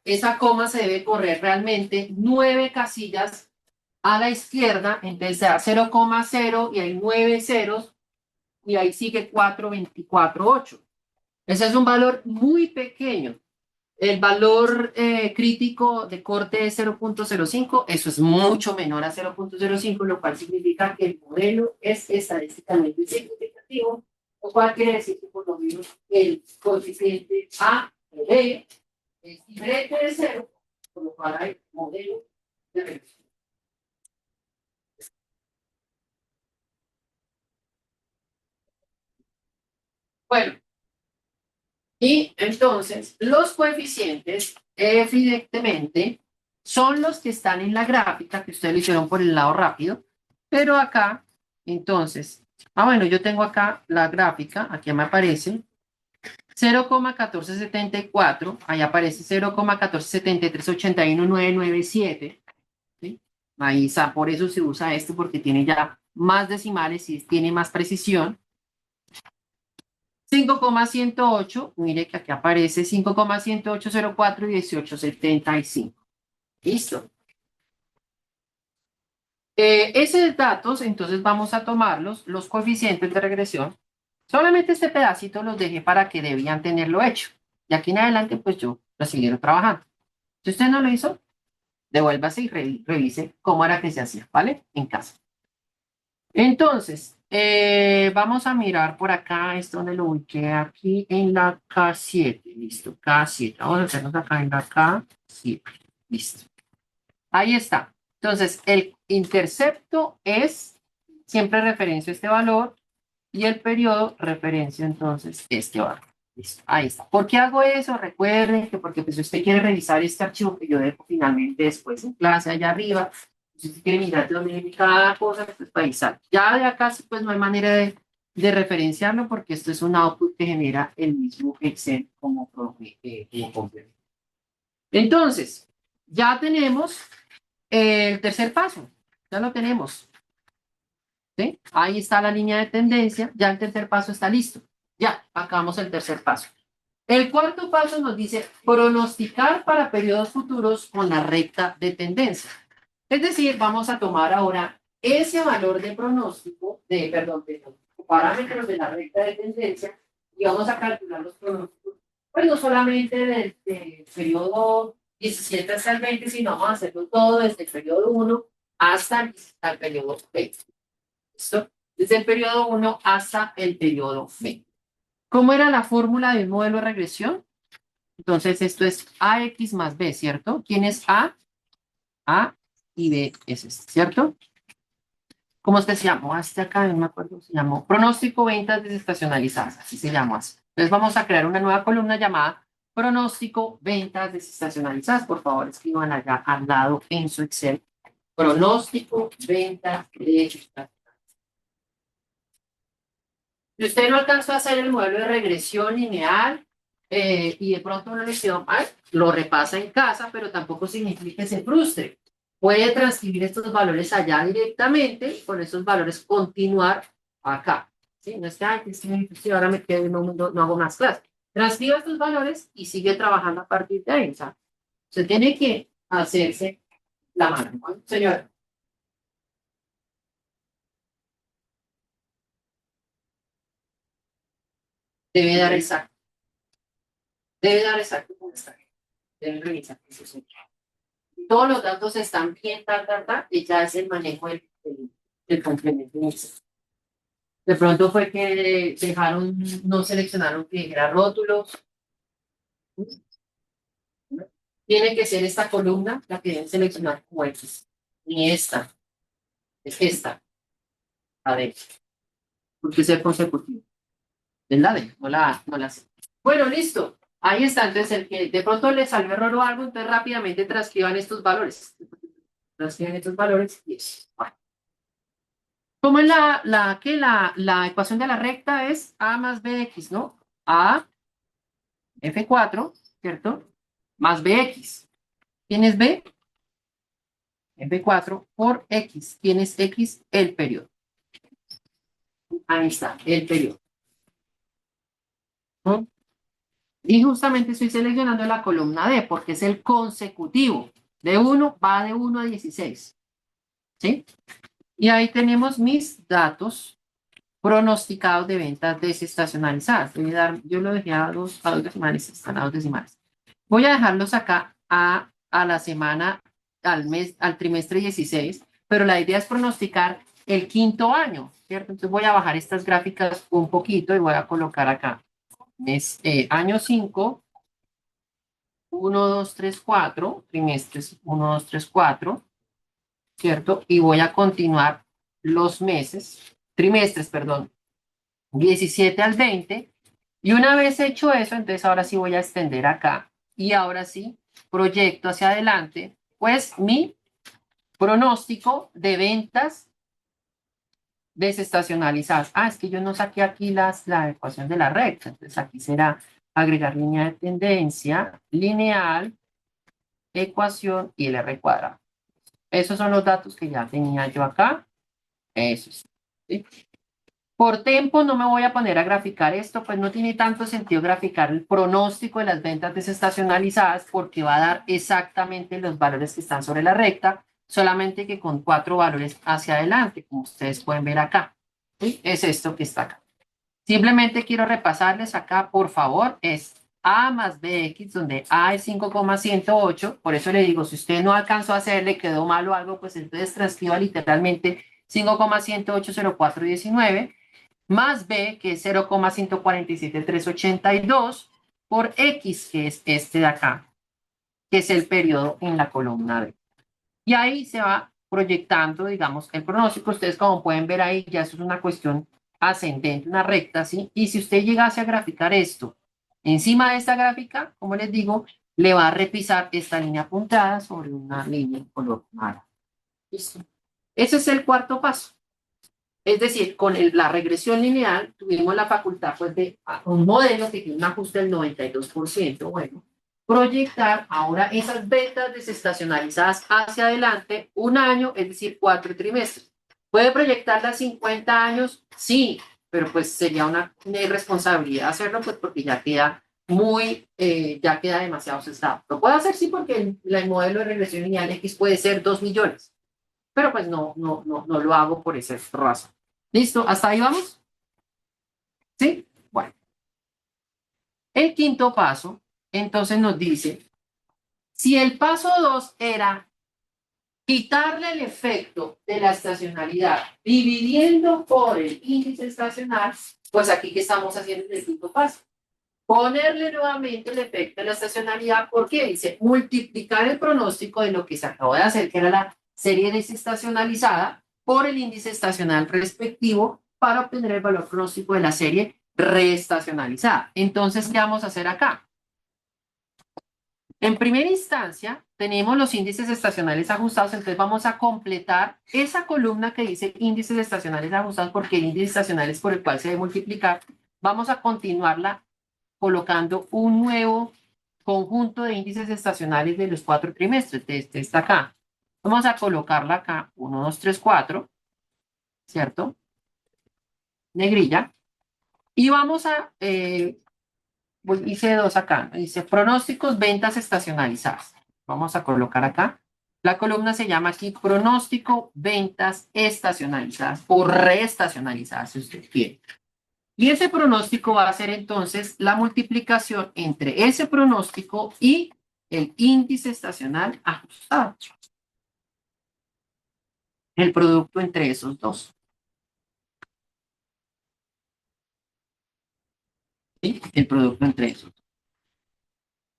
esa coma se debe correr realmente 9 casillas a la izquierda, entonces da 0,0 y hay 9 ceros y ahí sigue 4,24,8. Ese es un valor muy pequeño. El valor crítico de corte es 0,05, eso es mucho menor a 0,05, lo cual significa que el modelo es estadísticamente significativo, lo cual quiere decir que por lo menos el coeficiente A de B es diferente de 0, por lo cual hay modelo de regresión. Bueno, y entonces los coeficientes evidentemente son los que están en la gráfica que ustedes lo hicieron por el lado rápido, pero acá, entonces, bueno, yo tengo acá la gráfica, aquí me aparece 0,1474, ahí aparece 0,147381997, ¿sí? Ahí está, por eso se usa esto porque tiene ya más decimales y tiene más precisión. 5,108, mire que aquí aparece 5,108041875. Listo. Esos datos, entonces vamos a tomarlos, los coeficientes de regresión. Solamente este pedacito los dejé para que debían tenerlo hecho. Y aquí en adelante, pues yo lo siguieron trabajando. Si usted no lo hizo, devuélvase y revise cómo era que se hacía, ¿vale? En casa. Entonces, vamos a mirar por acá, es donde lo ubiqué, aquí en la K7, listo, K7, vamos a hacernos acá en la K7, listo. Ahí está. Entonces, el intercepto es, siempre referencio este valor, y el periodo referencia entonces este valor. Listo, ahí está. ¿Por qué hago eso? Recuerden que porque pues, si usted quiere revisar este archivo que yo dejo finalmente después en clase allá arriba, si usted quiere mirar dónde viene cada cosa, pues para avisar. Ya de acá pues no hay manera de referenciarlo porque esto es un output que genera el mismo Excel como complemento. Entonces, ya tenemos el tercer paso, ya lo tenemos. ¿Sí? Ahí está la línea de tendencia, ya el tercer paso está listo. Ya, acabamos el tercer paso. El cuarto paso nos dice pronosticar para periodos futuros con la recta de tendencia. Es decir, vamos a tomar ahora ese valor de pronóstico, perdón, de los parámetros de la recta de tendencia y vamos a calcular los pronósticos. Pues no solamente del periodo 17 hasta el 20, sino vamos a hacerlo todo desde el periodo 1 hasta el periodo 20. ¿Listo? Desde el periodo 1 hasta el periodo 20. ¿Cómo era la fórmula de un modelo de regresión? Entonces, esto es AX más B, ¿cierto? ¿Quién es A? A y B es este, ¿cierto? ¿Cómo se llamó? Hasta acá, no me acuerdo, se llamó pronóstico ventas desestacionalizadas, así se llama así. Entonces, vamos a crear una nueva columna llamada pronóstico ventas desestacionalizadas. Por favor, escriban allá al lado en su Excel. Pronóstico ventas desestacionalizadas. Si usted no alcanzó a hacer el modelo de regresión lineal y de pronto no le quedó mal, lo repasa en casa, pero tampoco significa que se frustre. Puede transcribir estos valores allá directamente y con esos valores continuar acá. ¿Sí? No es que, ay, sí, ahora me quedo y no hago más clases. Transcriba estos valores y sigue trabajando a partir de ahí. O sea, usted tiene que hacerse la mano. ¿No? Señora. Debe dar exacto. Debe dar exacto como está. Deben revisar eso. Sí. Todos los datos están bien, y ya es el manejo del complemento mixto. De pronto fue que no seleccionaron que dijera rótulos. Tiene que ser esta columna la que deben seleccionar como X. Ni esta, es esta, la D, porque es consecutivo. Es la D, no la A, no la C. Bueno, listo. Ahí está. Entonces, el que de pronto le salió error o algo, entonces rápidamente transcriban estos valores. Transcriban estos valores y eso. Bueno. ¿Cómo es la ecuación de la recta? Es A más BX, ¿no? A, F4, ¿cierto? Más BX. ¿Quién es B? F4 por X. ¿Quién es X? El periodo. Ahí está, el periodo. ¿No? Y justamente estoy seleccionando la columna D porque es el consecutivo. Va de 1 a 16. ¿Sí? Y ahí tenemos mis datos pronosticados de ventas desestacionalizadas. Yo lo dejé a dos decimales, están a dos decimales. Voy a dejarlos acá a la semana, al mes, al trimestre 16, pero la idea es pronosticar el quinto año, ¿cierto? Entonces voy a bajar estas gráficas un poquito y voy a colocar acá. Es año 5, 1, 2, 3, 4, trimestres 1, 2, 3, 4, ¿cierto? Y voy a continuar los trimestres, perdón, 17 al 20. Y una vez hecho eso, entonces ahora sí voy a extender acá. Y ahora sí, proyecto hacia adelante, pues mi pronóstico de ventas desestacionalizadas. Ah, es que yo no saqué aquí la ecuación de la recta. Entonces aquí será agregar línea de tendencia, lineal, ecuación y el R cuadrado. Esos son los datos que ya tenía yo acá. Eso sí. ¿Sí? Por tiempo no me voy a poner a graficar esto, pues no tiene tanto sentido graficar el pronóstico de las ventas desestacionalizadas porque va a dar exactamente los valores que están sobre la recta, solamente que con 4 valores hacia adelante, como ustedes pueden ver acá. ¿Sí? Es esto que está acá. Simplemente quiero repasarles acá, por favor, es A más BX, donde A es 5,108. Por eso le digo, si usted no alcanzó a hacer, le quedó mal o algo, pues entonces transcriba literalmente 5,1080419 más B, que es 0,147382, por X, que es este de acá, que es el periodo en la columna B. Y ahí se va proyectando, digamos, el pronóstico. Ustedes como pueden ver ahí, ya eso es una cuestión ascendente, una recta, ¿sí? Y si usted llegase a graficar esto encima de esta gráfica, como les digo, le va a repisar esta línea puntada sobre una línea en color naranja. ¿Listo? Ese es el cuarto paso. Es decir, con la regresión lineal tuvimos la facultad pues, de un modelo que tiene un ajuste del 92%, bueno, proyectar ahora esas ventas desestacionalizadas hacia adelante un año, es decir, 4 trimestres. ¿Puede proyectarlas 50 años? Sí, pero pues sería una irresponsabilidad hacerlo pues porque ya queda demasiado sesgado. Lo puedo hacer sí porque el modelo de regresión lineal X puede ser 2 millones, pero pues no lo hago por esa razón. ¿Listo? ¿Hasta ahí vamos? ¿Sí? Bueno. El quinto paso, entonces nos dice, si el paso 2 era quitarle el efecto de la estacionalidad dividiendo por el índice estacional, pues aquí que estamos haciendo en el quinto paso. Ponerle nuevamente el efecto de la estacionalidad, porque dice multiplicar el pronóstico de lo que se acabó de hacer, que era la serie desestacionalizada, por el índice estacional respectivo para obtener el valor pronóstico de la serie reestacionalizada. Entonces, ¿qué vamos a hacer acá? En primera instancia, tenemos los índices estacionales ajustados, entonces vamos a completar esa columna que dice índices estacionales ajustados, porque el índice estacional es por el cual se debe multiplicar. Vamos a continuarla colocando un nuevo conjunto de índices estacionales de los 4 trimestres. Este está acá. Vamos a colocarla acá, 1, 2, 3, 4, ¿cierto? Negrilla. Y vamos a, hice 2 acá, dice pronósticos, ventas estacionalizadas. Vamos a colocar acá. La columna se llama aquí pronóstico, ventas estacionalizadas o reestacionalizadas, si usted quiere. Y ese pronóstico va a ser entonces la multiplicación entre ese pronóstico y el índice estacional ajustado. El producto entre esos dos. ¿Sí? El producto entre esos dos.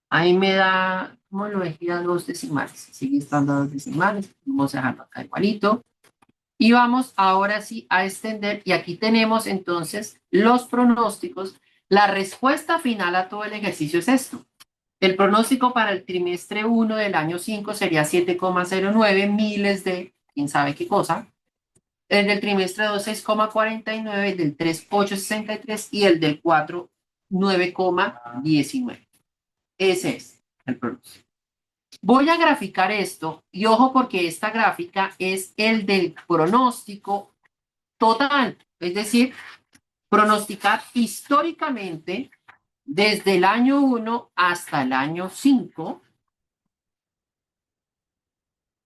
Ahí me da, ¿cómo lo dejé a 2 decimales? Sigue estando a 2 decimales. Vamos a dejarlo acá igualito. Y vamos ahora sí a extender. Y aquí tenemos entonces los pronósticos. La respuesta final a todo el ejercicio es esto. El pronóstico para el trimestre 1 del año 5 sería 7,09 miles de quién sabe qué cosa. El del trimestre 2, 6,49, el del 3, 8,63 y el del 4, 9,19. Ese es el pronóstico. Voy a graficar esto y ojo porque esta gráfica es el del pronóstico total, es decir, pronosticar históricamente desde el año 1 hasta el año 5,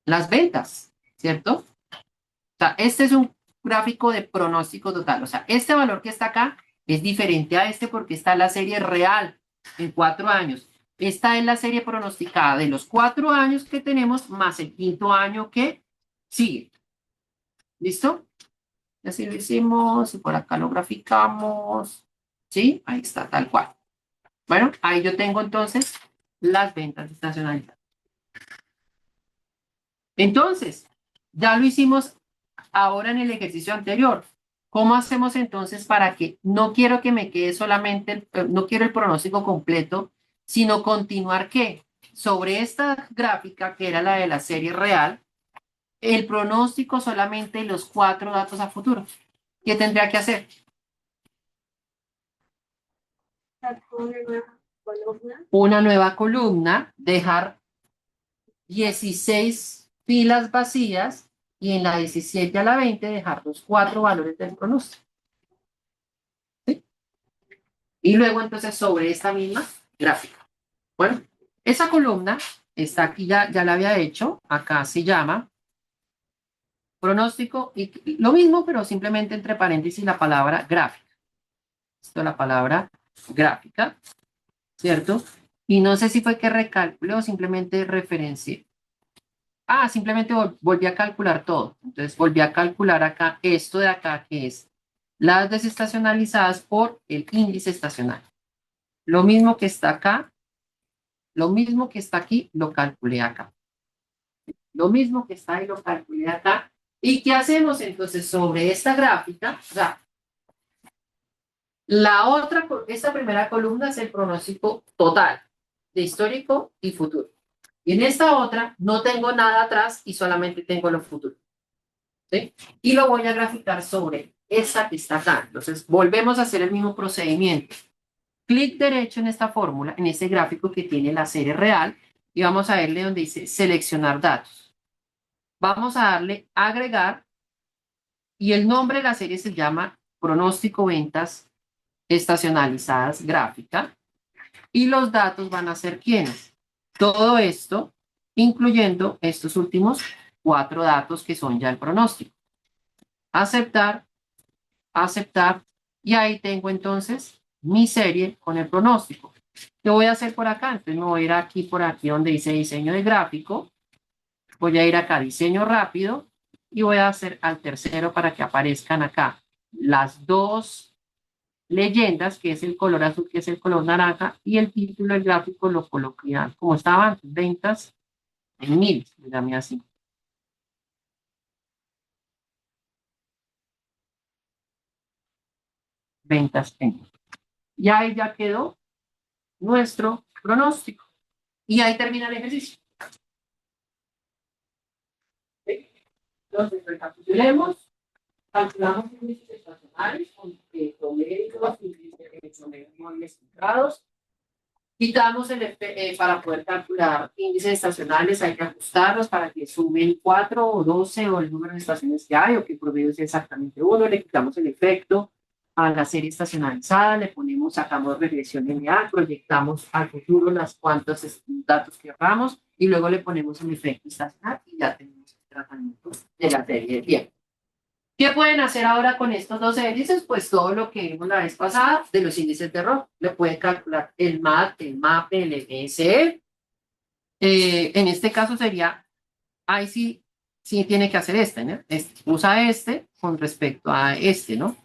las ventas, ¿cierto? O sea, este es un gráfico de pronóstico total. O sea, este valor que está acá es diferente a este porque está la serie real en 4 años. Esta es la serie pronosticada de los 4 años que tenemos más el quinto año que sigue. ¿Listo? Y así lo hicimos y por acá lo graficamos. ¿Sí? Ahí está, tal cual. Bueno, ahí yo tengo entonces las ventas estacionalizadas. Entonces, ya lo hicimos ahora en el ejercicio anterior. ¿Cómo hacemos entonces para que no quiero que me quede solamente, no quiero el pronóstico completo, sino continuar qué? Sobre esta gráfica que era la de la serie real, el pronóstico solamente los 4 datos a futuro. ¿Qué tendría que hacer? Una nueva columna, dejar 16 filas vacías y en la 17 a la 20 dejar los 4 valores del pronóstico. ¿Sí? Y luego entonces sobre esta misma gráfica. Bueno, esa columna está aquí, ya la había hecho, acá se llama pronóstico y lo mismo, pero simplemente entre paréntesis la palabra gráfica. Esto es la palabra gráfica, ¿cierto? Y no sé si fue que recalculé o simplemente referencié. Ah, simplemente volví a calcular todo. Entonces volví a calcular acá esto de acá que es las desestacionalizadas por el índice estacional. Lo mismo que está acá, lo mismo que está aquí, lo calculé acá. Lo mismo que está ahí, lo calculé acá. ¿Y qué hacemos entonces sobre esta gráfica? O sea, esta primera columna es el pronóstico total de histórico y futuro. Y en esta otra no tengo nada atrás y solamente tengo lo futuro. ¿Sí? Y lo voy a graficar sobre esta que está acá. Entonces, volvemos a hacer el mismo procedimiento. Clic derecho en esta fórmula, en este gráfico que tiene la serie real, y vamos a verle donde dice seleccionar datos. Vamos a darle agregar, y el nombre de la serie se llama pronóstico ventas estacionalizadas gráfica, y los datos van a ser ¿quiénes? Todo esto, incluyendo estos últimos 4 datos que son ya el pronóstico. Aceptar, aceptar, y ahí tengo entonces mi serie con el pronóstico. ¿Qué voy a hacer por acá? Entonces me voy a ir aquí por aquí donde dice diseño de gráfico, voy a ir acá diseño rápido y voy a hacer al tercero para que aparezcan acá las dos leyendas, que es el color azul, que es el color naranja, y el título del gráfico lo coloqué como estaba antes, ventas en 1000, dígame así. Ventas en 1000. Y ahí ya quedó nuestro pronóstico. Y ahí termina el ejercicio. ¿Sí? Entonces, recapitulemos. Calculamos índices estacionales con promedios, índices móviles filtrados. Quitamos para poder calcular índices estacionales, hay que ajustarlos para que sumen 4 o 12 o el número de estaciones que hay o que el promedio es exactamente 1. Le quitamos el efecto a la serie estacionalizada, le ponemos, sacamos regresión lineal, proyectamos al futuro las cuantos datos que hagamos y luego le ponemos el efecto estacional y ya tenemos el tratamiento de la serie de tiempo. ¿Qué pueden hacer ahora con estos 12 índices? Pues todo lo que vimos la vez pasada de los índices de error. Le pueden calcular el MAT, el MAPE, el MSE. En este caso sería, ahí sí tiene que hacer este, ¿no? Usa este con respecto a este, ¿no?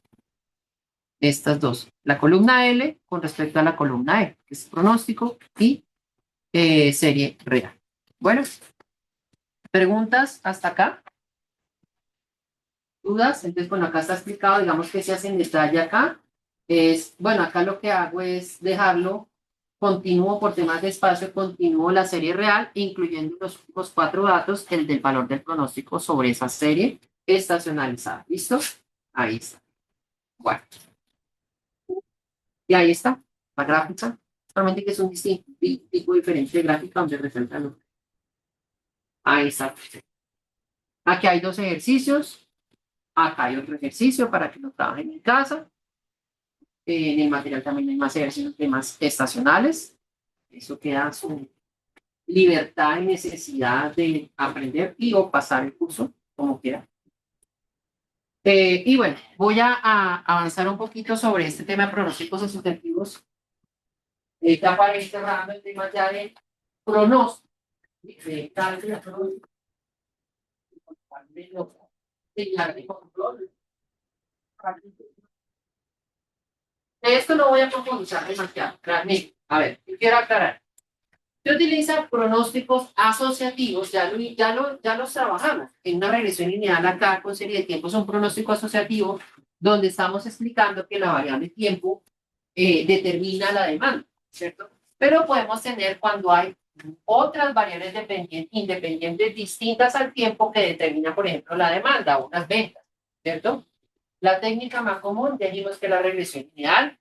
Estas dos. La columna L con respecto a la columna E, que es pronóstico y serie real. Bueno, ¿preguntas hasta acá? ¿Dudas? Entonces, bueno, acá está explicado, digamos que se hace en detalle acá. Bueno, acá lo que hago es dejarlo continuo por temas de espacio, continuo la serie real, incluyendo los 4 datos, el del valor del pronóstico sobre esa serie estacionalizada. ¿Listo? Ahí está. Bueno. Y ahí está la gráfica. Solamente que es un tipo diferente de gráfica donde resalta lo. Ahí está. Aquí hay 2 ejercicios. Acá hay otro ejercicio para que lo trabajen en casa. En el material también hay más ejercicios temas estacionales. Eso queda su libertad y necesidad de aprender y o pasar el curso, como quiera. Y bueno, voy a avanzar un poquito sobre este tema de pronósticos asociativos. Ya para ir cerrando el tema ya de pronósticos. De cálculo de pronósticos, de control. De esto no voy a profundizar demasiado, realmente. A ver, yo quiero aclarar. Se utiliza pronósticos asociativos, ya los trabajamos en una regresión lineal acá con serie de tiempos, un pronóstico asociativo donde estamos explicando que la variable tiempo determina la demanda, ¿cierto? Pero podemos tener cuando hay otras variables independientes distintas al tiempo que determina, por ejemplo, la demanda o unas ventas, ¿cierto? La técnica más común, dijimos que la regresión lineal,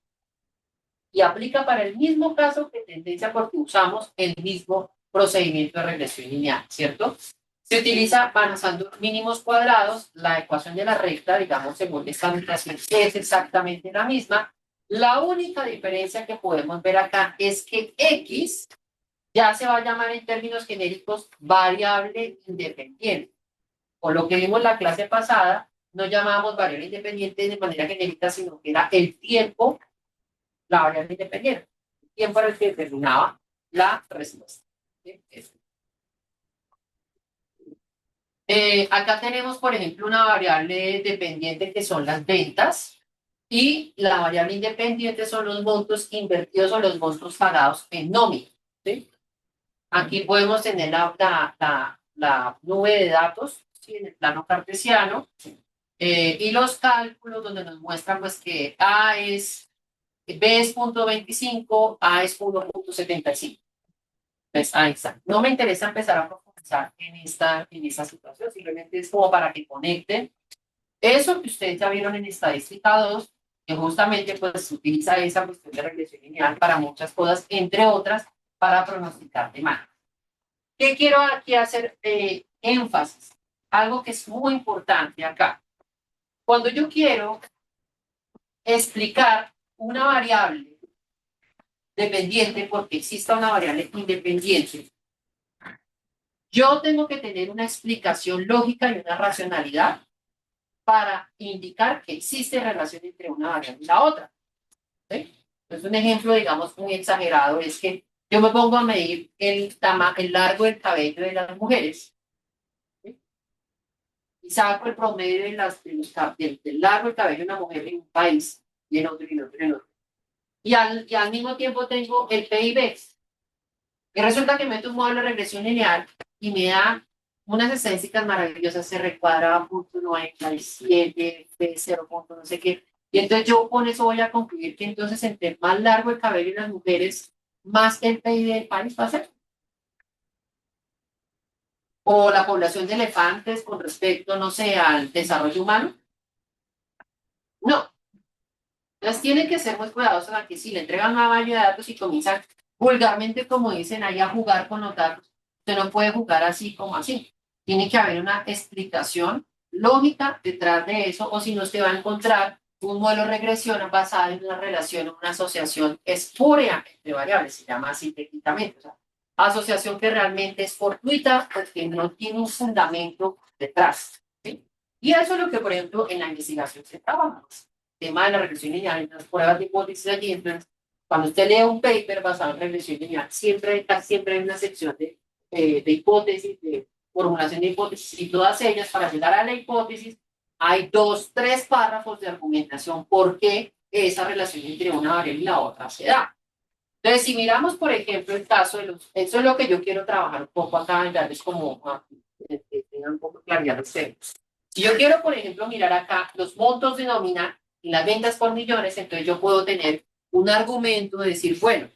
y aplica para el mismo caso que tendencia porque usamos el mismo procedimiento de regresión lineal, ¿cierto? Se utiliza avanzando mínimos cuadrados, la ecuación de la recta, digamos, según esta notación, es exactamente la misma. La única diferencia que podemos ver acá es que X ya se va a llamar en términos genéricos variable independiente. Por lo que vimos la clase pasada, no llamábamos variable independiente de manera genérica, sino que era el tiempo la variable independiente. El tiempo era el que determinaba la respuesta. ¿Sí? Acá tenemos, por ejemplo, una variable dependiente que son las ventas y la variable independiente son los montos invertidos o los montos pagados en nómina. ¿Sí? Aquí podemos tener la nube de datos, ¿sí? En el plano cartesiano y los cálculos donde nos muestran pues que B es 0.25, A es 1.75. Pues ahí está. No me interesa empezar a profundizar en esta situación, simplemente es como para que conecten eso que ustedes ya vieron en estadística 2, que justamente pues utiliza esa cuestión de regresión lineal para muchas cosas, entre otras, para pronosticar demanda. ¿Qué quiero aquí hacer énfasis? Algo que es muy importante acá. Cuando yo quiero explicar una variable dependiente, porque exista una variable independiente, yo tengo que tener una explicación lógica y una racionalidad para indicar que existe relación entre una variable y la otra. ¿Sí? Entonces, un ejemplo, digamos, muy exagerado es que yo me pongo a medir el largo del cabello de las mujeres, ¿sí? Y saco el promedio del largo del cabello de una mujer en un país y en otro y en otro y en otro. Y al mismo tiempo tengo el PIB. Y resulta que meto un modelo de regresión lineal y me da unas estadísticas maravillosas, se recuadra a punto 97, de 0 punto no sé qué. Y entonces yo con eso voy a concluir que entonces entre más largo el cabello de las mujeres, más el PIB del país va a ser. O la población de elefantes con respecto, no sé, al desarrollo humano. No. Entonces tienen que ser muy cuidadosos aquí. Si le entregan una base de datos y comienzan vulgarmente, como dicen ahí, a jugar con los datos, usted no puede jugar así como así. Tiene que haber una explicación lógica detrás de eso, o si no, usted va a encontrar un modelo de regresión basado en una relación, una asociación espúrea entre variables, se llama así técnicamente. O sea, asociación que realmente es fortuita porque no tiene un fundamento detrás. ¿Sí? Y eso es lo que, por ejemplo, en la investigación se trabaja. Tema de la regresión lineal, las pruebas de hipótesis allí, entonces, cuando usted lee un paper basado en regresión lineal, siempre hay una sección de hipótesis, de formulación de hipótesis, y todas ellas, para llegar a la hipótesis, hay 2, 3 párrafos de argumentación por qué esa relación entre una variable y la otra se da. Entonces, si miramos, por ejemplo, el caso de los, eso es lo que yo quiero trabajar un poco acá, y darles como, que tengan un poco de claridad ustedes. Si yo quiero, por ejemplo, mirar acá los montos de nómina y las ventas por millones, entonces yo puedo tener un argumento de decir, bueno,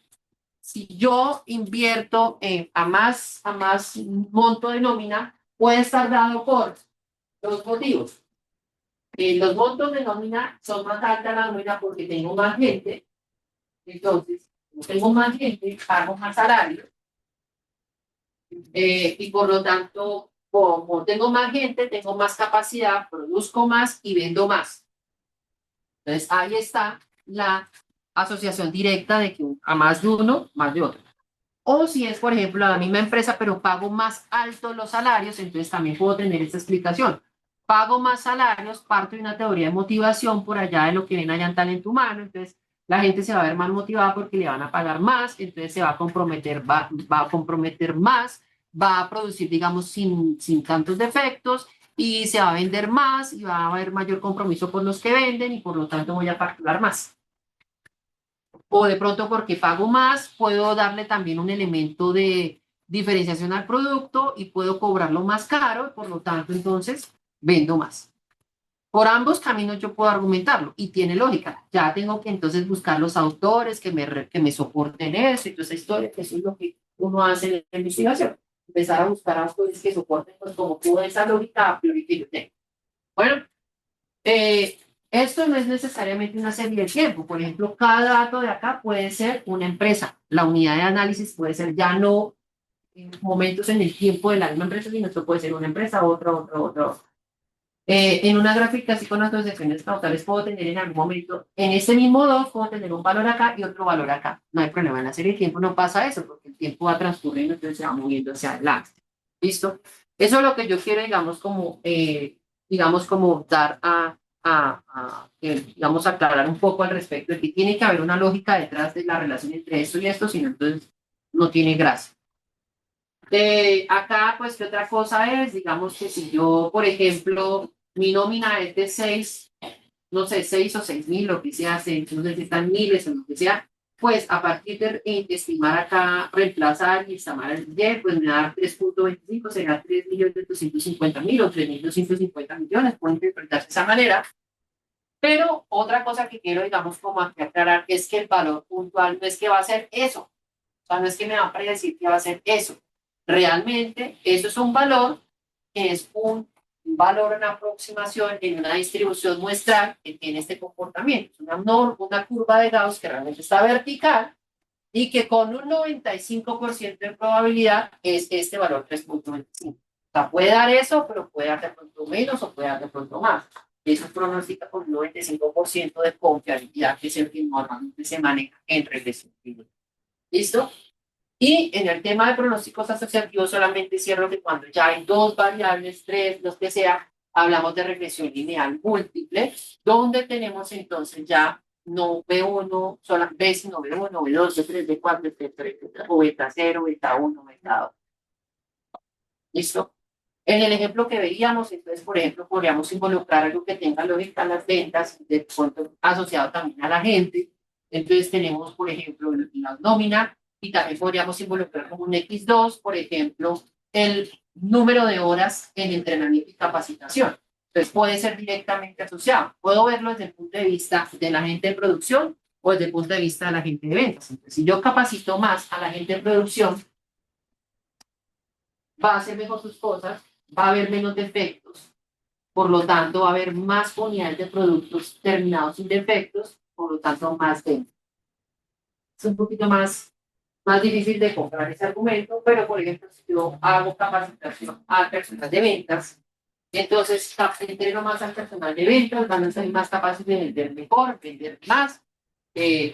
si yo invierto a más monto de nómina, puede estar dado por dos motivos. Los montos de nómina son más alta la nómina porque tengo más gente, entonces, como tengo más gente, pago más salario, y por lo tanto, como tengo más gente, tengo más capacidad, produzco más y vendo más. Entonces, ahí está la asociación directa de que a más de uno, más de otro. O si es, por ejemplo, la misma empresa, pero pago más altos los salarios, entonces también puedo tener esta explicación. Pago más salarios, parto de una teoría de motivación por allá de lo que ven allá en Talento Humano, entonces la gente se va a ver más motivada porque le van a pagar más, entonces se va a comprometer, va a comprometer más, va a producir, digamos, sin tantos defectos y se va a vender más y va a haber mayor compromiso por los que venden y por lo tanto voy a facturar más. O de pronto porque pago más, puedo darle también un elemento de diferenciación al producto y puedo cobrarlo más caro y por lo tanto entonces vendo más. Por ambos caminos yo puedo argumentarlo y tiene lógica. Ya tengo que entonces buscar los autores que me soporten eso y toda esa historia, que eso es lo que uno hace en la investigación. Empezar a buscar autores que soporten pues como toda esa lógica a priori que yo tengo. Bueno, eh, esto no es necesariamente una serie de tiempo. Por ejemplo, cada dato de acá puede ser una empresa. La unidad de análisis puede ser ya no en momentos en el tiempo de la misma empresa, sino esto puede ser una empresa, otra. En una gráfica así con asociaciones causales puedo tener en algún momento, en este mismo 2 puedo tener un valor acá y otro valor acá. No hay problema, en la serie de tiempo no pasa eso, porque el tiempo va transcurriendo, entonces se va moviendo hacia adelante. ¿Listo? Eso es lo que yo quiero, digamos, como dar digamos, aclarar un poco al respecto de que tiene que haber una lógica detrás de la relación entre esto y esto, sino entonces no tiene gracia. Acá, pues, ¿qué otra cosa es? Digamos que si yo, por ejemplo, mi nómina es de 6, no sé, 6 o 6.000, lo que sea, no sé si están miles o lo que sea, pues a partir de estimar acá, reemplazar y estimar el Y, pues me da 3.25, será 3.250.000 o 3.250 millones, puede interpretarse de esa manera. Pero otra cosa que quiero, digamos, como aquí aclarar es que el valor puntual no es que va a ser eso, o sea, no es que me va a predecir que va a ser eso. Realmente, eso es un valor que es un valor en aproximación en una distribución muestral que tiene este comportamiento. Es una curva de Gauss que realmente está vertical y que con un 95% de probabilidad es este valor 3.25. O sea, puede dar eso, pero puede dar de pronto menos o puede dar de pronto más. Eso pronostica con un 95% de confiabilidad, que es el que normalmente se maneja en regresión. ¿Listo? Y en el tema de pronósticos asociativos solamente cierro que cuando ya hay dos variables, tres, los que sea, hablamos de regresión lineal múltiple, donde tenemos entonces ya no B1, solo B, sino B1, B2, B3, B4, B3, o beta 0, beta 1, beta 2. ¿Listo? En el ejemplo que veíamos, entonces, por ejemplo, podríamos involucrar algo que tenga lógica en las ventas, de pronto asociado también a la gente. Entonces tenemos, por ejemplo, la nómina y también podríamos involucrar como un X2, por ejemplo, el número de horas en entrenamiento y capacitación. Entonces puede ser directamente asociado. Puedo verlo desde el punto de vista de la gente de producción o desde el punto de vista de la gente de ventas. Entonces, si yo capacito más a la gente de producción, va a hacer mejor sus cosas, va a haber menos defectos, por lo tanto va a haber más unidades de productos terminados sin defectos, por lo tanto más ventas. Es un poquito más difícil de comprar ese argumento, pero por ejemplo, si yo hago capacitación a personas de ventas, entonces entreno más al personal de ventas, van a ser más capaces de vender mejor, vender más,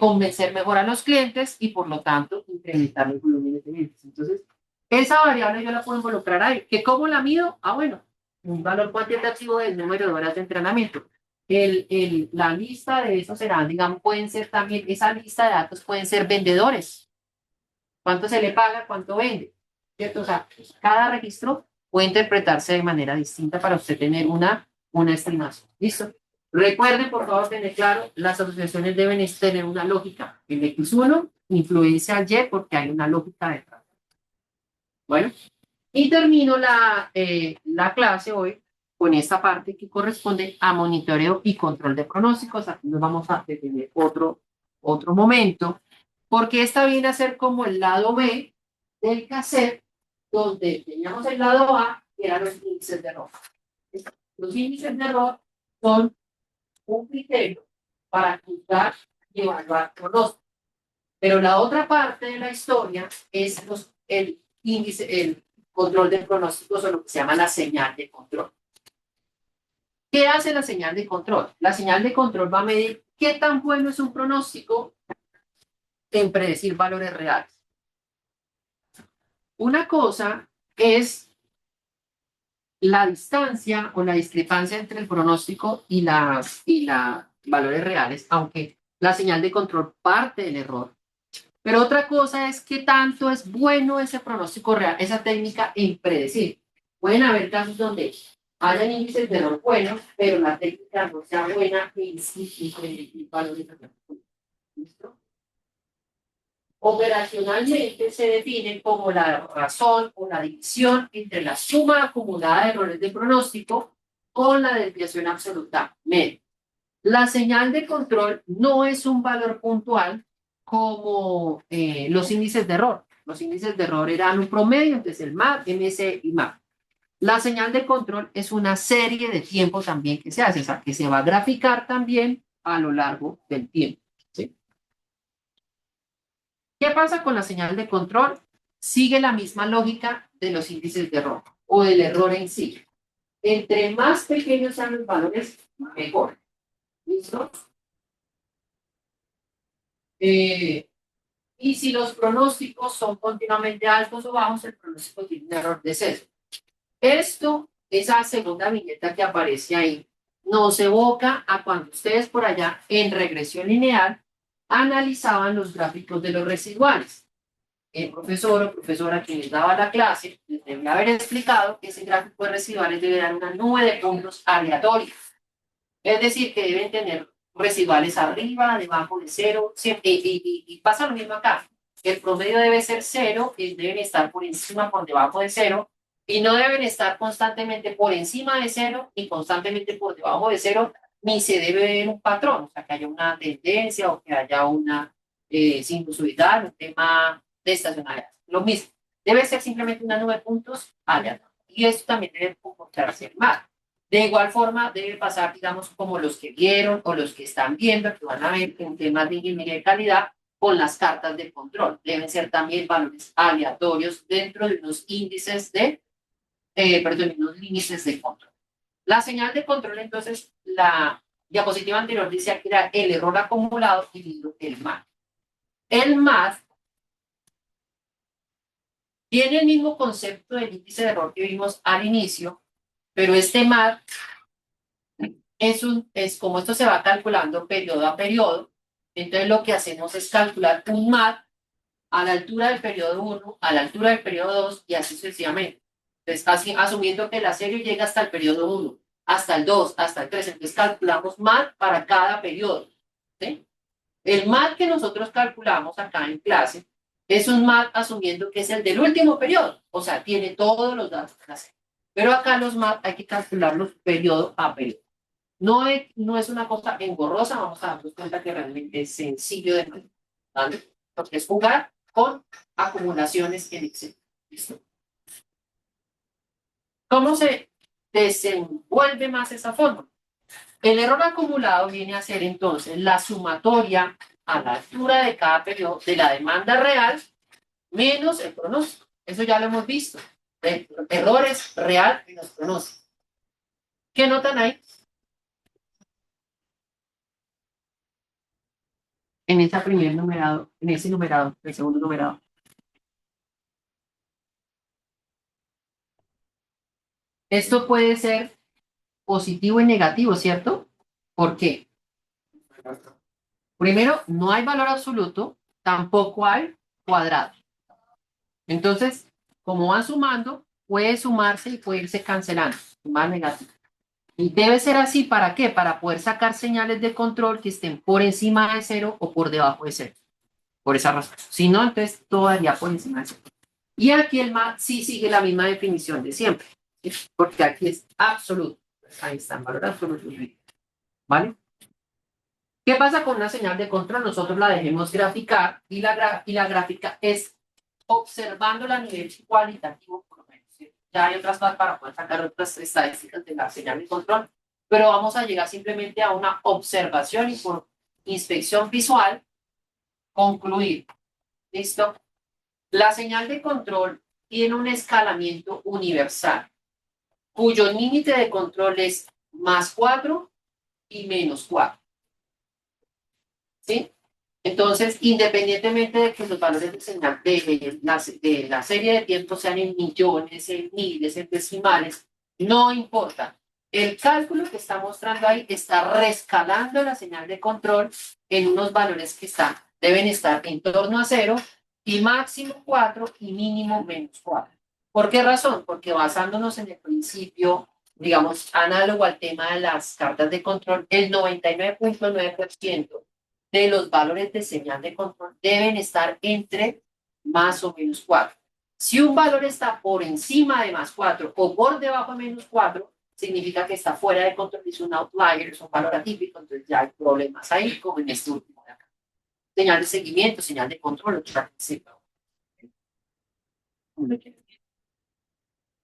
convencer mejor a los clientes y por lo tanto incrementar los volúmenes de ventas. Entonces, esa variable yo la puedo involucrar ahí. ¿Que cómo la mido? Ah, bueno, un valor cuantitativo del número de horas de entrenamiento. La lista de eso será, digamos, pueden ser también, esa lista de datos pueden ser vendedores. ¿Cuánto se le paga? ¿Cuánto vende? ¿Cierto? O sea, cada registro puede interpretarse de manera distinta para usted tener una estimación. ¿Listo? Recuerden, por favor, tener claro, las asociaciones deben tener una lógica. El X1 influencia al Y porque hay una lógica detrás. Bueno, y termino la clase hoy con esta parte que corresponde a monitoreo y control de pronósticos. Aquí nos vamos a detener otro momento, porque esta viene a ser como el lado B del cassette, donde teníamos el lado A, que eran los índices de error. Los índices de error son un criterio para juzgar y evaluar pronósticos. Pero la otra parte de la historia es el índice, el control de pronósticos o lo que se llama la señal de control. ¿Qué hace la señal de control? La señal de control va a medir ¿Qué tan bueno es un pronóstico en predecir valores reales? Una cosa es la distancia o la discrepancia entre el pronóstico y la valores reales, aunque la señal de control parte del error. Pero otra cosa es qué tanto es bueno ese pronóstico real, esa técnica en predecir. Pueden haber casos donde hayan índices de error buenos, pero la técnica no sea buena en predecir valores reales. ¿Listo? Operacionalmente se define como la razón o la división entre la suma acumulada de errores de pronóstico con la desviación absoluta media. La señal de control no es un valor puntual como los índices de error. Los índices de error eran un promedio, entonces el MAP, MC y MAP. La señal de control es una serie de tiempo también que se hace, o sea, que se va a graficar también a lo largo del tiempo. ¿Sí? ¿Qué pasa con la señal de control? Sigue la misma lógica de los índices de error o del error en sí. Entre más pequeños sean los valores, mejor. ¿Listo? Y si los pronósticos son continuamente altos o bajos, el pronóstico tiene un error de sesgo. Esto, esa segunda viñeta que aparece ahí, nos evoca a cuando ustedes por allá en regresión lineal analizaban los gráficos de los residuales. El profesor o profesora que les daba la clase les debe haber explicado que ese gráfico de residuales debe dar una nube de puntos aleatorios. Es decir, que deben tener residuales arriba, debajo de cero, siempre, y pasa lo mismo acá. El promedio debe ser cero, deben estar por encima, por debajo de cero, y no deben estar constantemente por encima de cero, ni constantemente por debajo de cero, ni se debe ver un patrón, o sea, que haya una tendencia o que haya una sinusoidal, un tema de estacionalidad. Lo mismo, debe ser simplemente una nube de puntos aleatoria. Y esto también debe comportarse mal. De igual forma, debe pasar, digamos, como los que vieron o los que están viendo, que van a ver en temas de ingeniería de calidad, con las cartas de control. Deben ser también valores aleatorios dentro de unos índices de, perdón, unos límites de control. La señal de control, entonces, la diapositiva anterior decía que era el error acumulado dividido el MAD. El MAD tiene el mismo concepto del índice de error que vimos al inicio, pero este MAD es como esto se va calculando periodo a periodo, entonces lo que hacemos es calcular un MAD a la altura del periodo 1, a la altura del periodo 2 y así sucesivamente. Entonces, así, asumiendo que la serie llega hasta el periodo 1, hasta el 2, hasta el 3, entonces calculamos MAD para cada periodo. ¿Sí? El MAD que nosotros calculamos acá en clase es un MAD asumiendo que es el del último periodo, o sea, tiene todos los datos de la serie. Pero acá los MAD hay que calcularlos periodo a periodo. No es una cosa engorrosa, vamos a darnos cuenta que realmente es sencillo de manejar, ¿vale? Porque es jugar con acumulaciones en Excel. ¿Listo? ¿Cómo se desenvuelve más esa fórmula? El error acumulado viene a ser entonces la sumatoria a la altura de cada periodo de la demanda real menos el pronóstico. Eso ya lo hemos visto. Errores real menos pronóstico. ¿Qué notan ahí? En ese primer numerado, en ese numerado, el segundo numerado. Esto puede ser positivo y negativo, ¿cierto? ¿Por qué? Primero, no hay valor absoluto, tampoco hay cuadrado. Entonces, como van sumando, puede sumarse y puede irse cancelando, sumar negativo. Y debe ser así, ¿para qué? Para poder sacar señales de control que estén por encima de cero o por debajo de cero. Por esa razón. Si no, entonces todo haría por encima de cero. Y aquí el MAD sí sigue la misma definición de siempre, ¿sí? Porque aquí es absoluto. Ahí está, valor absoluto. ¿Vale? ¿Qué pasa con una señal de control? Nosotros la dejemos graficar y la gráfica es observándola a nivel cualitativo, por lo menos. ¿Sí? Ya hay otras cosas para poder sacar otras estadísticas de la señal de control, pero vamos a llegar simplemente a una observación y por inspección visual concluir. ¿Listo? La señal de control tiene un escalamiento universal, cuyo límite de control es +4 y -4. ¿sí? Entonces, independientemente de que los valores de señal de la serie de tiempo sean en millones, en miles, en decimales, no importa. El cálculo que está mostrando ahí está rescalando la señal de control en unos valores que deben estar en torno a 0 y máximo 4 y mínimo menos 4. ¿Por qué razón? Porque basándonos en el principio, digamos, análogo al tema de las cartas de control, el 99.9% de los valores de señal de control deben estar entre más o menos 4. Si un valor está por encima de más 4 o por debajo de menos 4, significa que está fuera de control, es un outlier, es un valor atípico, entonces ya hay problemas ahí, como en este último de acá. Señal de seguimiento, señal de control, etc.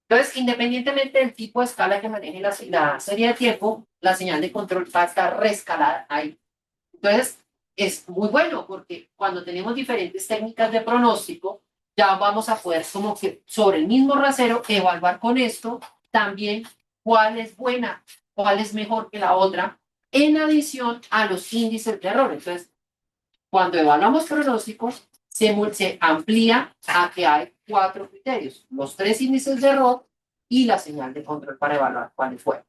Entonces, independientemente del tipo de escala que maneje la serie de tiempo, la señal de control va a estar reescalada ahí. Entonces, es muy bueno porque cuando tenemos diferentes técnicas de pronóstico, ya vamos a poder como que sobre el mismo rasero evaluar con esto también cuál es buena, cuál es mejor que la otra, en adición a los índices de error. Entonces, cuando evaluamos pronósticos, se amplía a que hay 4 criterios, los 3 índices de error y la señal de control para evaluar cuáles fueron.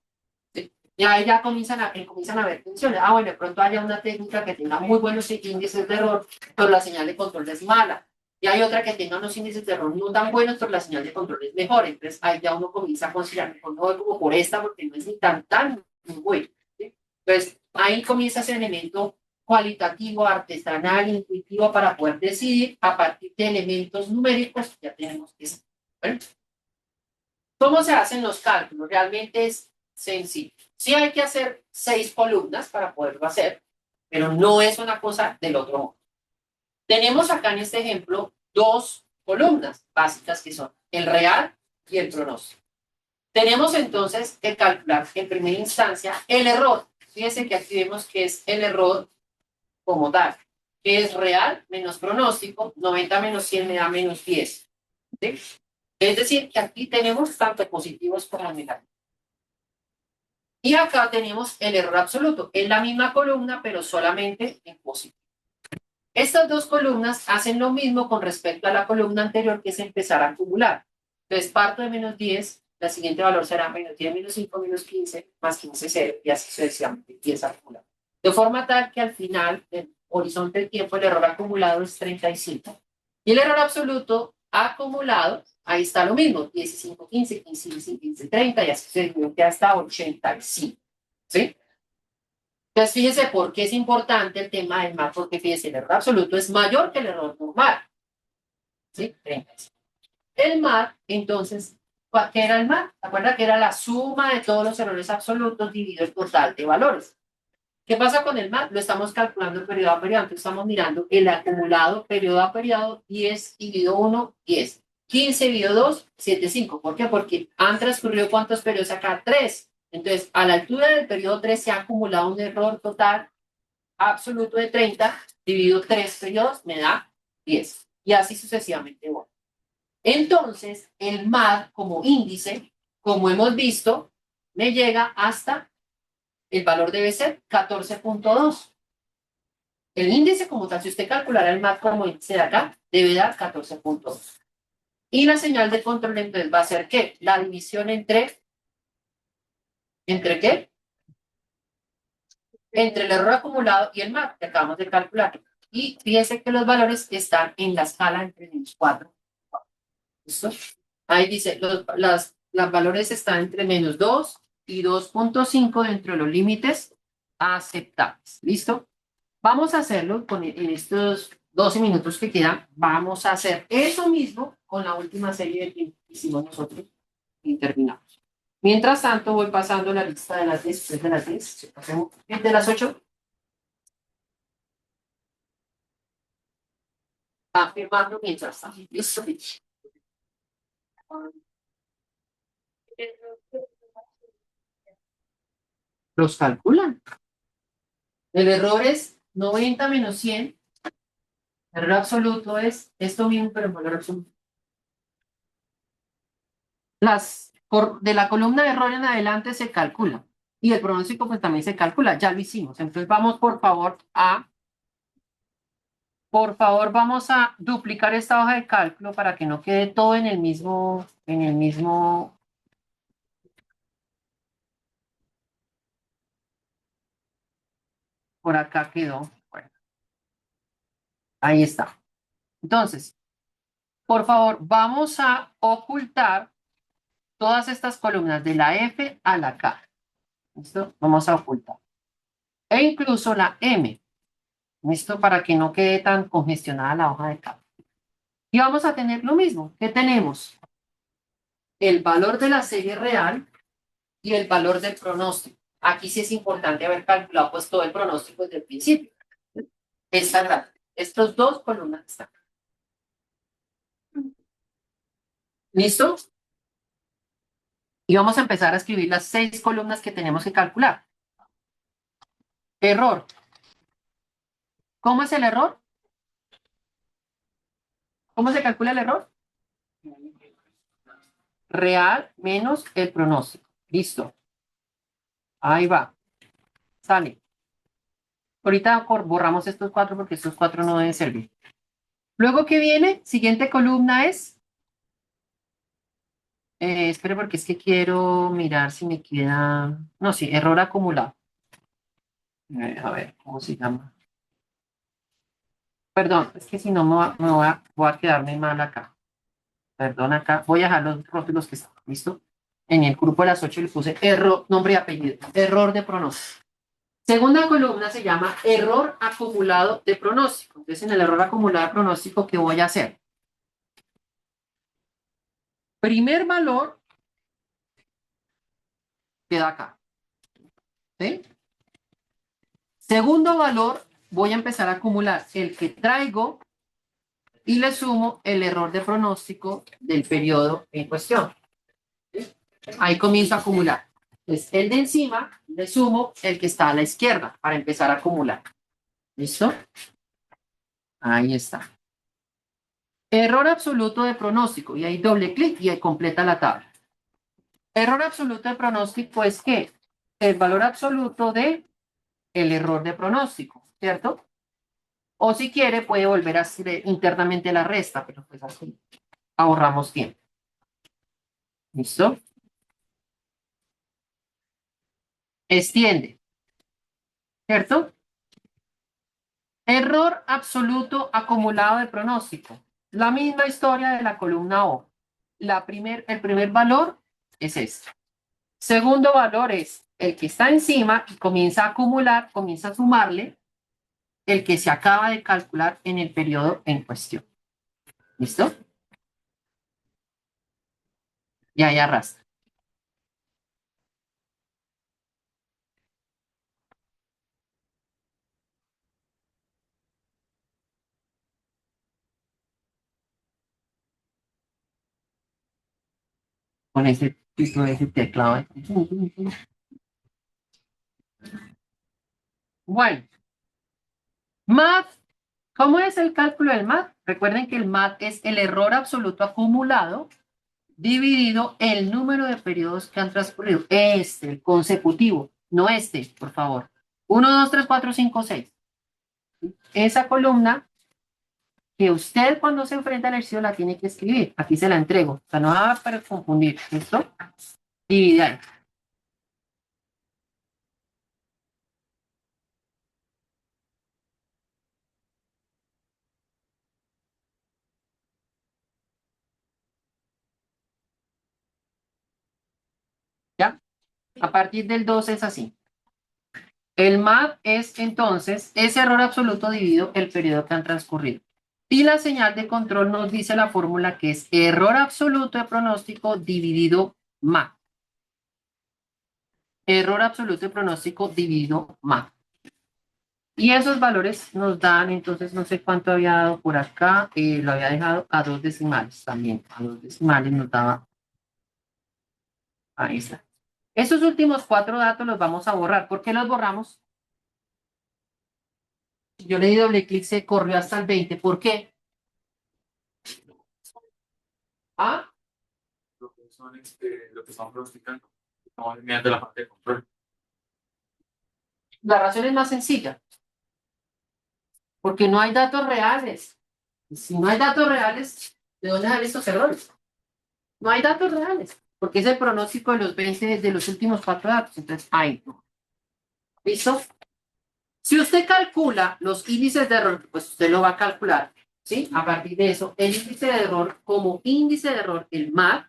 ¿Sí? Y ahí ya comienzan a ver tensiones. Ah, bueno, de pronto haya una técnica que tenga muy buenos índices de error, pero la señal de control es mala. Y hay otra que tenga unos índices de error no tan buenos, pero la señal de control es mejor. Entonces ahí ya uno comienza a considerar, mejor no voy como por esta porque no es ni tan muy bueno. ¿Sí? Entonces ahí comienza ese elemento cualitativo, artesanal, intuitivo para poder decidir a partir de elementos numéricos que ya tenemos que saber. ¿Bueno? ¿Cómo se hacen los cálculos? Realmente es sencillo. Sí hay que hacer 6 columnas para poderlo hacer, pero no es una cosa del otro modo. Tenemos acá en este ejemplo 2 columnas básicas que son el real y el pronóstico. Tenemos entonces que calcular en primera instancia el error. Fíjense que aquí vemos que es el error como tal, que es real menos pronóstico, 90 menos 100 me da menos 10. ¿Sí? Es decir, que aquí tenemos tanto positivos como negativos. Y acá tenemos el error absoluto, en la misma columna, pero solamente en positivo. Estas dos columnas hacen lo mismo con respecto a la columna anterior, que es empezar a acumular. Entonces parto de menos 10, la siguiente valor será menos 10, menos 5, menos 15, más 15, 0, y así sucesivamente empieza a acumular. De forma tal que al final, el horizonte del tiempo, el error acumulado es 35. Y el error absoluto acumulado, ahí está lo mismo, 15, 15, 15, 15, 30, y así se que hasta 85. ¿Sí? Entonces, fíjese por qué es importante el tema del MAT, porque fíjese, el error absoluto es mayor que el error normal. ¿Sí? 35. El MAT, entonces, ¿qué era el MAT? ¿Se acuerda que era la suma de todos los errores absolutos dividido el total de valores? ¿Qué pasa con el MAT? Lo estamos calculando periodo a periodo, entonces estamos mirando el acumulado periodo a periodo, 10 dividido 1, 10. 15 dividido 2, 7, 5. ¿Por qué? Porque han transcurrido ¿cuántos periodos acá? 3. Entonces, a la altura del periodo 3 se ha acumulado un error total absoluto de 30, dividido 3 periodos, me da 10. Y así sucesivamente. Bueno. Entonces, el MAD como índice, como hemos visto, me llega hasta, el valor debe ser 14.2. El índice como tal, si usted calculara el MAD como índice de acá, debe dar 14.2. Y la señal de control entonces va a ser ¿qué? La división ¿entre qué? Entre el error acumulado y el MAD que acabamos de calcular. Y fíjense que los valores están en la escala entre menos 4. ¿Listo? Ahí dice, los valores están entre menos 2 y 2.5 dentro de los límites aceptables. ¿Listo? Vamos a hacerlo en estos 12 minutos que quedan. Vamos a hacer eso mismo con la última serie de tiempo que hicimos nosotros y terminamos. Mientras tanto, voy pasando la lista de las 10, de las 10. Pasemos de las 8. Afirmando mientras tanto. Listo. Los calculan. El error es 90 menos 100. El error absoluto es esto mismo, pero en valor absoluto. De la columna de error en adelante se calcula. Y el pronóstico pues también se calcula. Ya lo hicimos. Entonces vamos por favor a Por favor, vamos a duplicar esta hoja de cálculo para que no quede todo en el mismo, por acá quedó. Bueno, ahí está. Entonces, por favor, vamos a ocultar todas estas columnas de la F a la K. ¿Listo? Vamos a ocultar. E incluso la M. ¿Listo? Para que no quede tan congestionada la hoja de cálculo. Y vamos a tener lo mismo. ¿Qué tenemos? El valor de la serie real y el valor del pronóstico. Aquí sí es importante haber calculado pues todo el pronóstico desde el principio. Esta grande. Estos dos columnas están. ¿Listo? Y vamos a empezar a escribir las 6 columnas que tenemos que calcular. Error. ¿Cómo es el error? ¿Cómo se calcula el error? Real menos el pronóstico. Listo. Ahí va. Sale. Ahorita borramos estos 4 porque estos 4 no deben servir. Luego, ¿qué viene? Siguiente columna es. Espere porque es que quiero mirar si me queda. No, sí, error acumulado. A ver, ¿cómo se llama? Perdón, es que si no voy a quedarme mal acá. Perdón, acá. Voy a dejar los rótulos que están. ¿Listo? En el grupo de las 8 le puse error, nombre y apellido. Error de pronóstico. Segunda columna se llama error acumulado de pronóstico. Entonces, en el error acumulado de pronóstico, ¿qué voy a hacer? Primer valor queda acá. ¿Sí? Segundo valor, voy a empezar a acumular el que traigo y le sumo el error de pronóstico del periodo en cuestión. ¿Sí? Ahí comienzo a acumular. Entonces, el de encima le sumo el que está a la izquierda para empezar a acumular. ¿Listo? Ahí está. Error absoluto de pronóstico. Y ahí doble clic y ahí completa la tabla. Error absoluto de pronóstico es que el valor absoluto de el error de pronóstico, ¿cierto? O si quiere puede volver a hacer internamente la resta, pero pues así ahorramos tiempo. ¿Listo? Extiende, ¿cierto? Error absoluto acumulado de pronóstico. La misma historia de la columna O. El primer valor es este. Segundo valor es el que está encima y comienza a acumular, comienza a sumarle el que se acaba de calcular en el periodo en cuestión. ¿Listo? Y ahí arrastra. Con ese tipo de ese teclado. Bueno, math. ¿Cómo es el cálculo del math? Recuerden que el math es el error absoluto acumulado dividido el número de periodos que han transcurrido. El consecutivo, no este, por favor. 1, 2, 3, 4, 5, 6. Esa columna que usted cuando se enfrenta al ejercicio la tiene que escribir. Aquí se la entrego. O sea, no va para confundir. ¿Listo? Divide ahí. ¿Ya? A partir del 2 es así. El MAP es entonces ese error absoluto dividido el periodo que han transcurrido. Y la señal de control nos dice la fórmula que es error absoluto de pronóstico dividido MAP. Error absoluto de pronóstico dividido MAP. Y esos valores nos dan, entonces no sé cuánto había dado por acá, lo había dejado a 2 decimales también. A 2 decimales nos daba. Ahí está. Esos últimos 4 datos los vamos a borrar. ¿Por qué los borramos? Yo le di doble clic, se corrió hasta el 20. ¿Por qué? ¿Ah? Lo que son pronosticando. Estamos mirando la parte de control. La razón es más sencilla. porque no hay datos reales. Y si no hay datos reales, ¿de dónde salen estos errores? No hay datos reales, porque es el pronóstico de los 20 de los últimos 4 datos. Entonces, ahí no. ¿Listo? Si usted calcula los índices de error, pues usted lo va a calcular, ¿sí? A partir de eso, el índice de error, como índice de error, el MAD,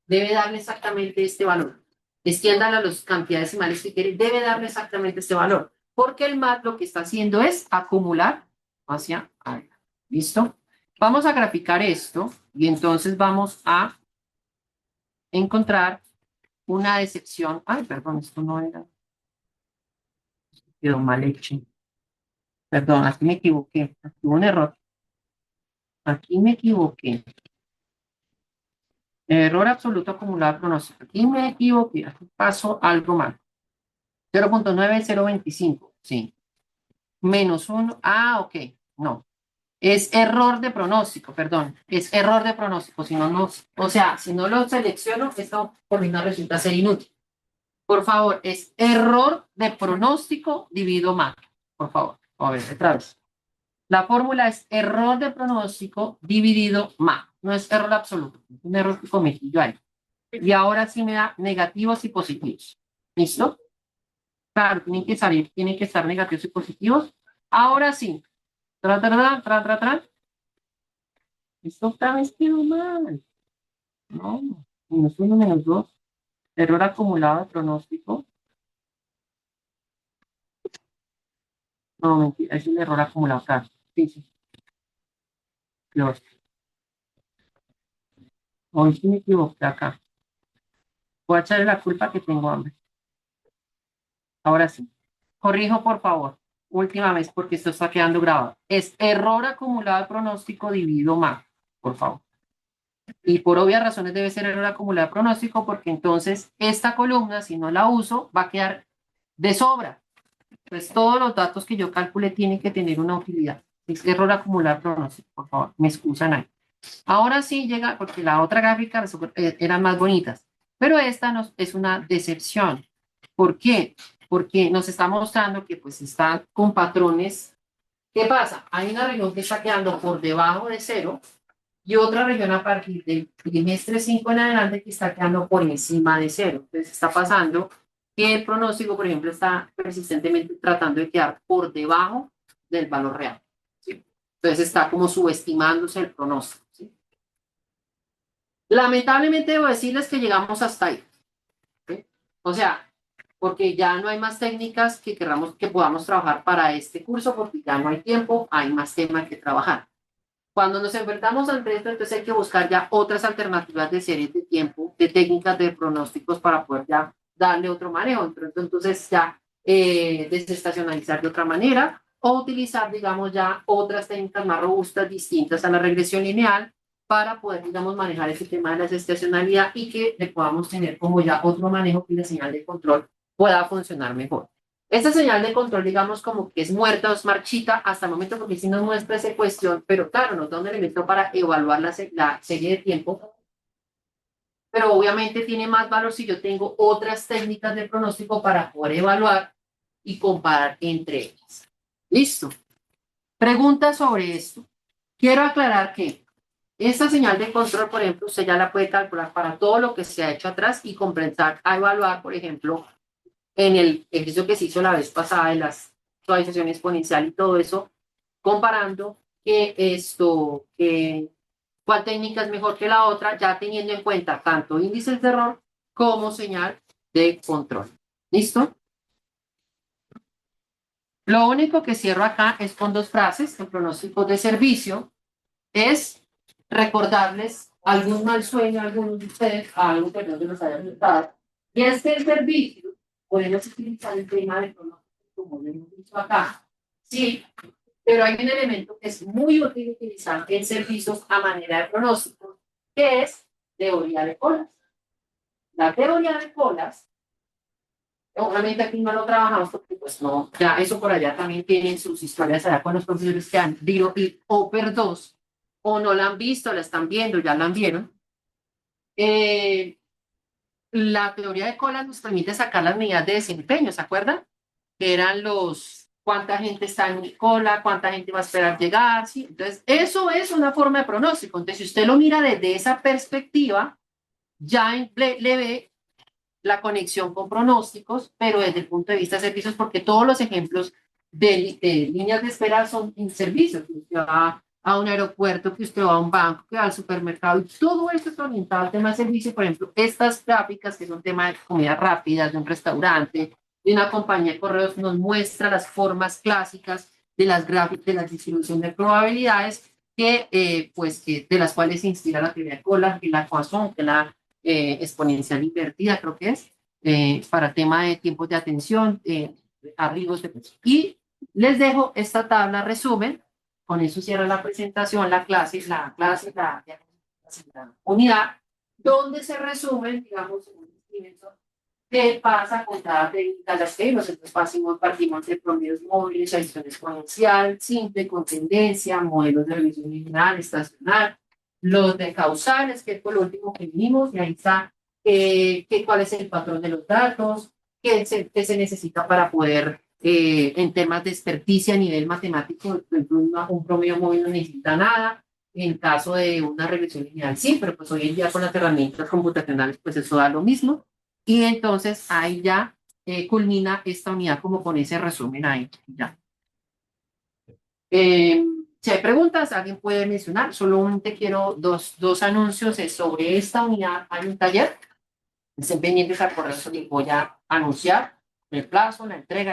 debe darle exactamente este valor. Extiéndala a las cantidades decimales que quiere, debe darle exactamente este valor, porque el MAD lo que está haciendo es acumular hacia arriba. ¿Listo? Vamos a graficar esto y entonces vamos a encontrar una decepción. Ay, perdón, esto no era. Quedó mal hecho. Perdón, aquí me equivoqué. Aquí hubo un error. Aquí me equivoqué. Error absoluto acumulado de pronóstico. Aquí me equivoqué. Aquí pasó algo mal. 0.9025. Sí. Menos 1. Ah, ok. No. Es error de pronóstico, perdón. Es error de pronóstico. Si no, no. O sea, si no lo selecciono, esta columna resulta ser inútil. Por favor, es error de pronóstico dividido más. Por favor. A ver, otra vez. La fórmula es error de pronóstico dividido más. No es error absoluto. Es un error que cometí yo ahí. Y ahora sí me da negativos y positivos. ¿Listo? Claro, tienen que estar negativos y positivos. Ahora sí. Tra. Esto otra vez quedó mal. No. -1, -2. Error acumulado de pronóstico. No, mentira. Es un error acumulado acá. Sí, sí. Dios. Hoy sí me equivoqué acá. Voy a echarle la culpa que tengo hambre. Ahora sí. Corrijo, por favor. Última vez porque esto está quedando grabado. Es error acumulado de pronóstico dividido más, por favor. Y por obvias razones debe ser error acumulado de pronóstico porque entonces esta columna, si no la uso, va a quedar de sobra. Pues todos los datos que yo calcule tienen que tener una utilidad. Es error acumulado de pronóstico, por favor. Me excusan ahí. Ahora sí llega, porque la otra gráfica eran más bonitas, pero esta es una decepción. ¿Por qué? Porque nos está mostrando que pues está con patrones. ¿Qué pasa? Hay una región que está quedando por debajo de cero y otra región a partir del trimestre 5 en adelante que está quedando por encima de cero. Entonces está pasando que el pronóstico, por ejemplo, está persistentemente tratando de quedar por debajo del valor real. ¿Sí? Entonces está como subestimándose el pronóstico. ¿Sí? Lamentablemente debo decirles que llegamos hasta ahí. ¿Sí? O sea, porque ya no hay más técnicas que queramos que podamos trabajar para este curso, porque ya no hay tiempo, hay más temas que trabajar. Cuando nos enfrentamos ante esto, entonces hay que buscar ya otras alternativas de series de tiempo, de técnicas de pronósticos para poder ya darle otro manejo. Entonces ya desestacionalizar de otra manera o utilizar, digamos, ya otras técnicas más robustas, distintas a la regresión lineal, para poder, digamos, manejar ese tema de la desestacionalidad y que le podamos tener como ya otro manejo que la señal de control pueda funcionar mejor. Esta señal de control, digamos, como que es muerta o es marchita hasta el momento, porque sí nos muestra esa cuestión, pero claro, nos da un elemento para evaluar la serie de tiempo, pero obviamente tiene más valor si yo tengo otras técnicas de pronóstico para poder evaluar y comparar entre ellas. Listo. Pregunta sobre esto. Quiero aclarar que esta señal de control, por ejemplo, usted ya la puede calcular para todo lo que se ha hecho atrás y comenzar a evaluar, por ejemplo, en el ejercicio que se hizo la vez pasada de las suavización exponencial y todo eso, comparando cuál técnica es mejor que la otra, ya teniendo en cuenta tanto índices de error como señal de control. ¿Listo? Lo único que cierro acá es con dos frases. El pronóstico de servicio es recordarles algún mal sueño a algunos de ustedes, a algo que no se los haya resultado. Y es que el servicio, podemos utilizar el tema de pronóstico, como lo hemos dicho acá, sí, pero hay un elemento que es muy útil utilizar en servicios a manera de pronóstico, que es teoría de colas. La teoría de colas, obviamente aquí no lo trabajamos porque pues no, ya eso por allá también tienen sus historias allá con los profesores que han dicho y Oper 2 o no la han visto, la están viendo, ya la vieron. La teoría de colas nos permite sacar las medidas de desempeño, ¿se acuerdan? Que eran los cuánta gente está en cola, cuánta gente va a esperar llegar, ¿sí? Entonces, eso es una forma de pronóstico. Entonces, si usted lo mira desde esa perspectiva, ya le ve la conexión con pronósticos, pero desde el punto de vista de servicios, porque todos los ejemplos de líneas de espera son en servicios. Que usted va a un aeropuerto, que usted va a un banco, que va al supermercado, y todo eso es orientado al tema de servicio. Por ejemplo, estas gráficas, que son tema de comida rápida, de un restaurante, de una compañía de correos, nos muestra las formas clásicas de las gráficas, de la distribución de probabilidades, de las cuales se inspira la teoría de Collar y la Poisson, que es la exponencial invertida, creo que es, para tema de tiempos de atención, arribos de peso. Y les dejo esta tabla resumen, con eso cierra la presentación, la unidad, donde se resumen, digamos, qué pasa con cada técnica de las que nosotros partimos de promedios móviles, adición exponencial, simple, con tendencia, modelos de revisión lineal, estacional, los de causales, que es por lo último que vimos, y ahí está cuál es el patrón de los datos, qué se necesita para poder, en temas de experticia a nivel matemático, por ejemplo, un promedio móvil no necesita nada, en caso de una regresión lineal sí, pero pues hoy en día con las herramientas computacionales pues eso da lo mismo, y entonces ahí ya culmina esta unidad como con ese resumen ahí, ya. Si hay preguntas, alguien puede mencionar. Solamente quiero dos anuncios sobre esta unidad. Hay un taller. Estén pendientes al correo, les voy a anunciar el plazo, la entrega.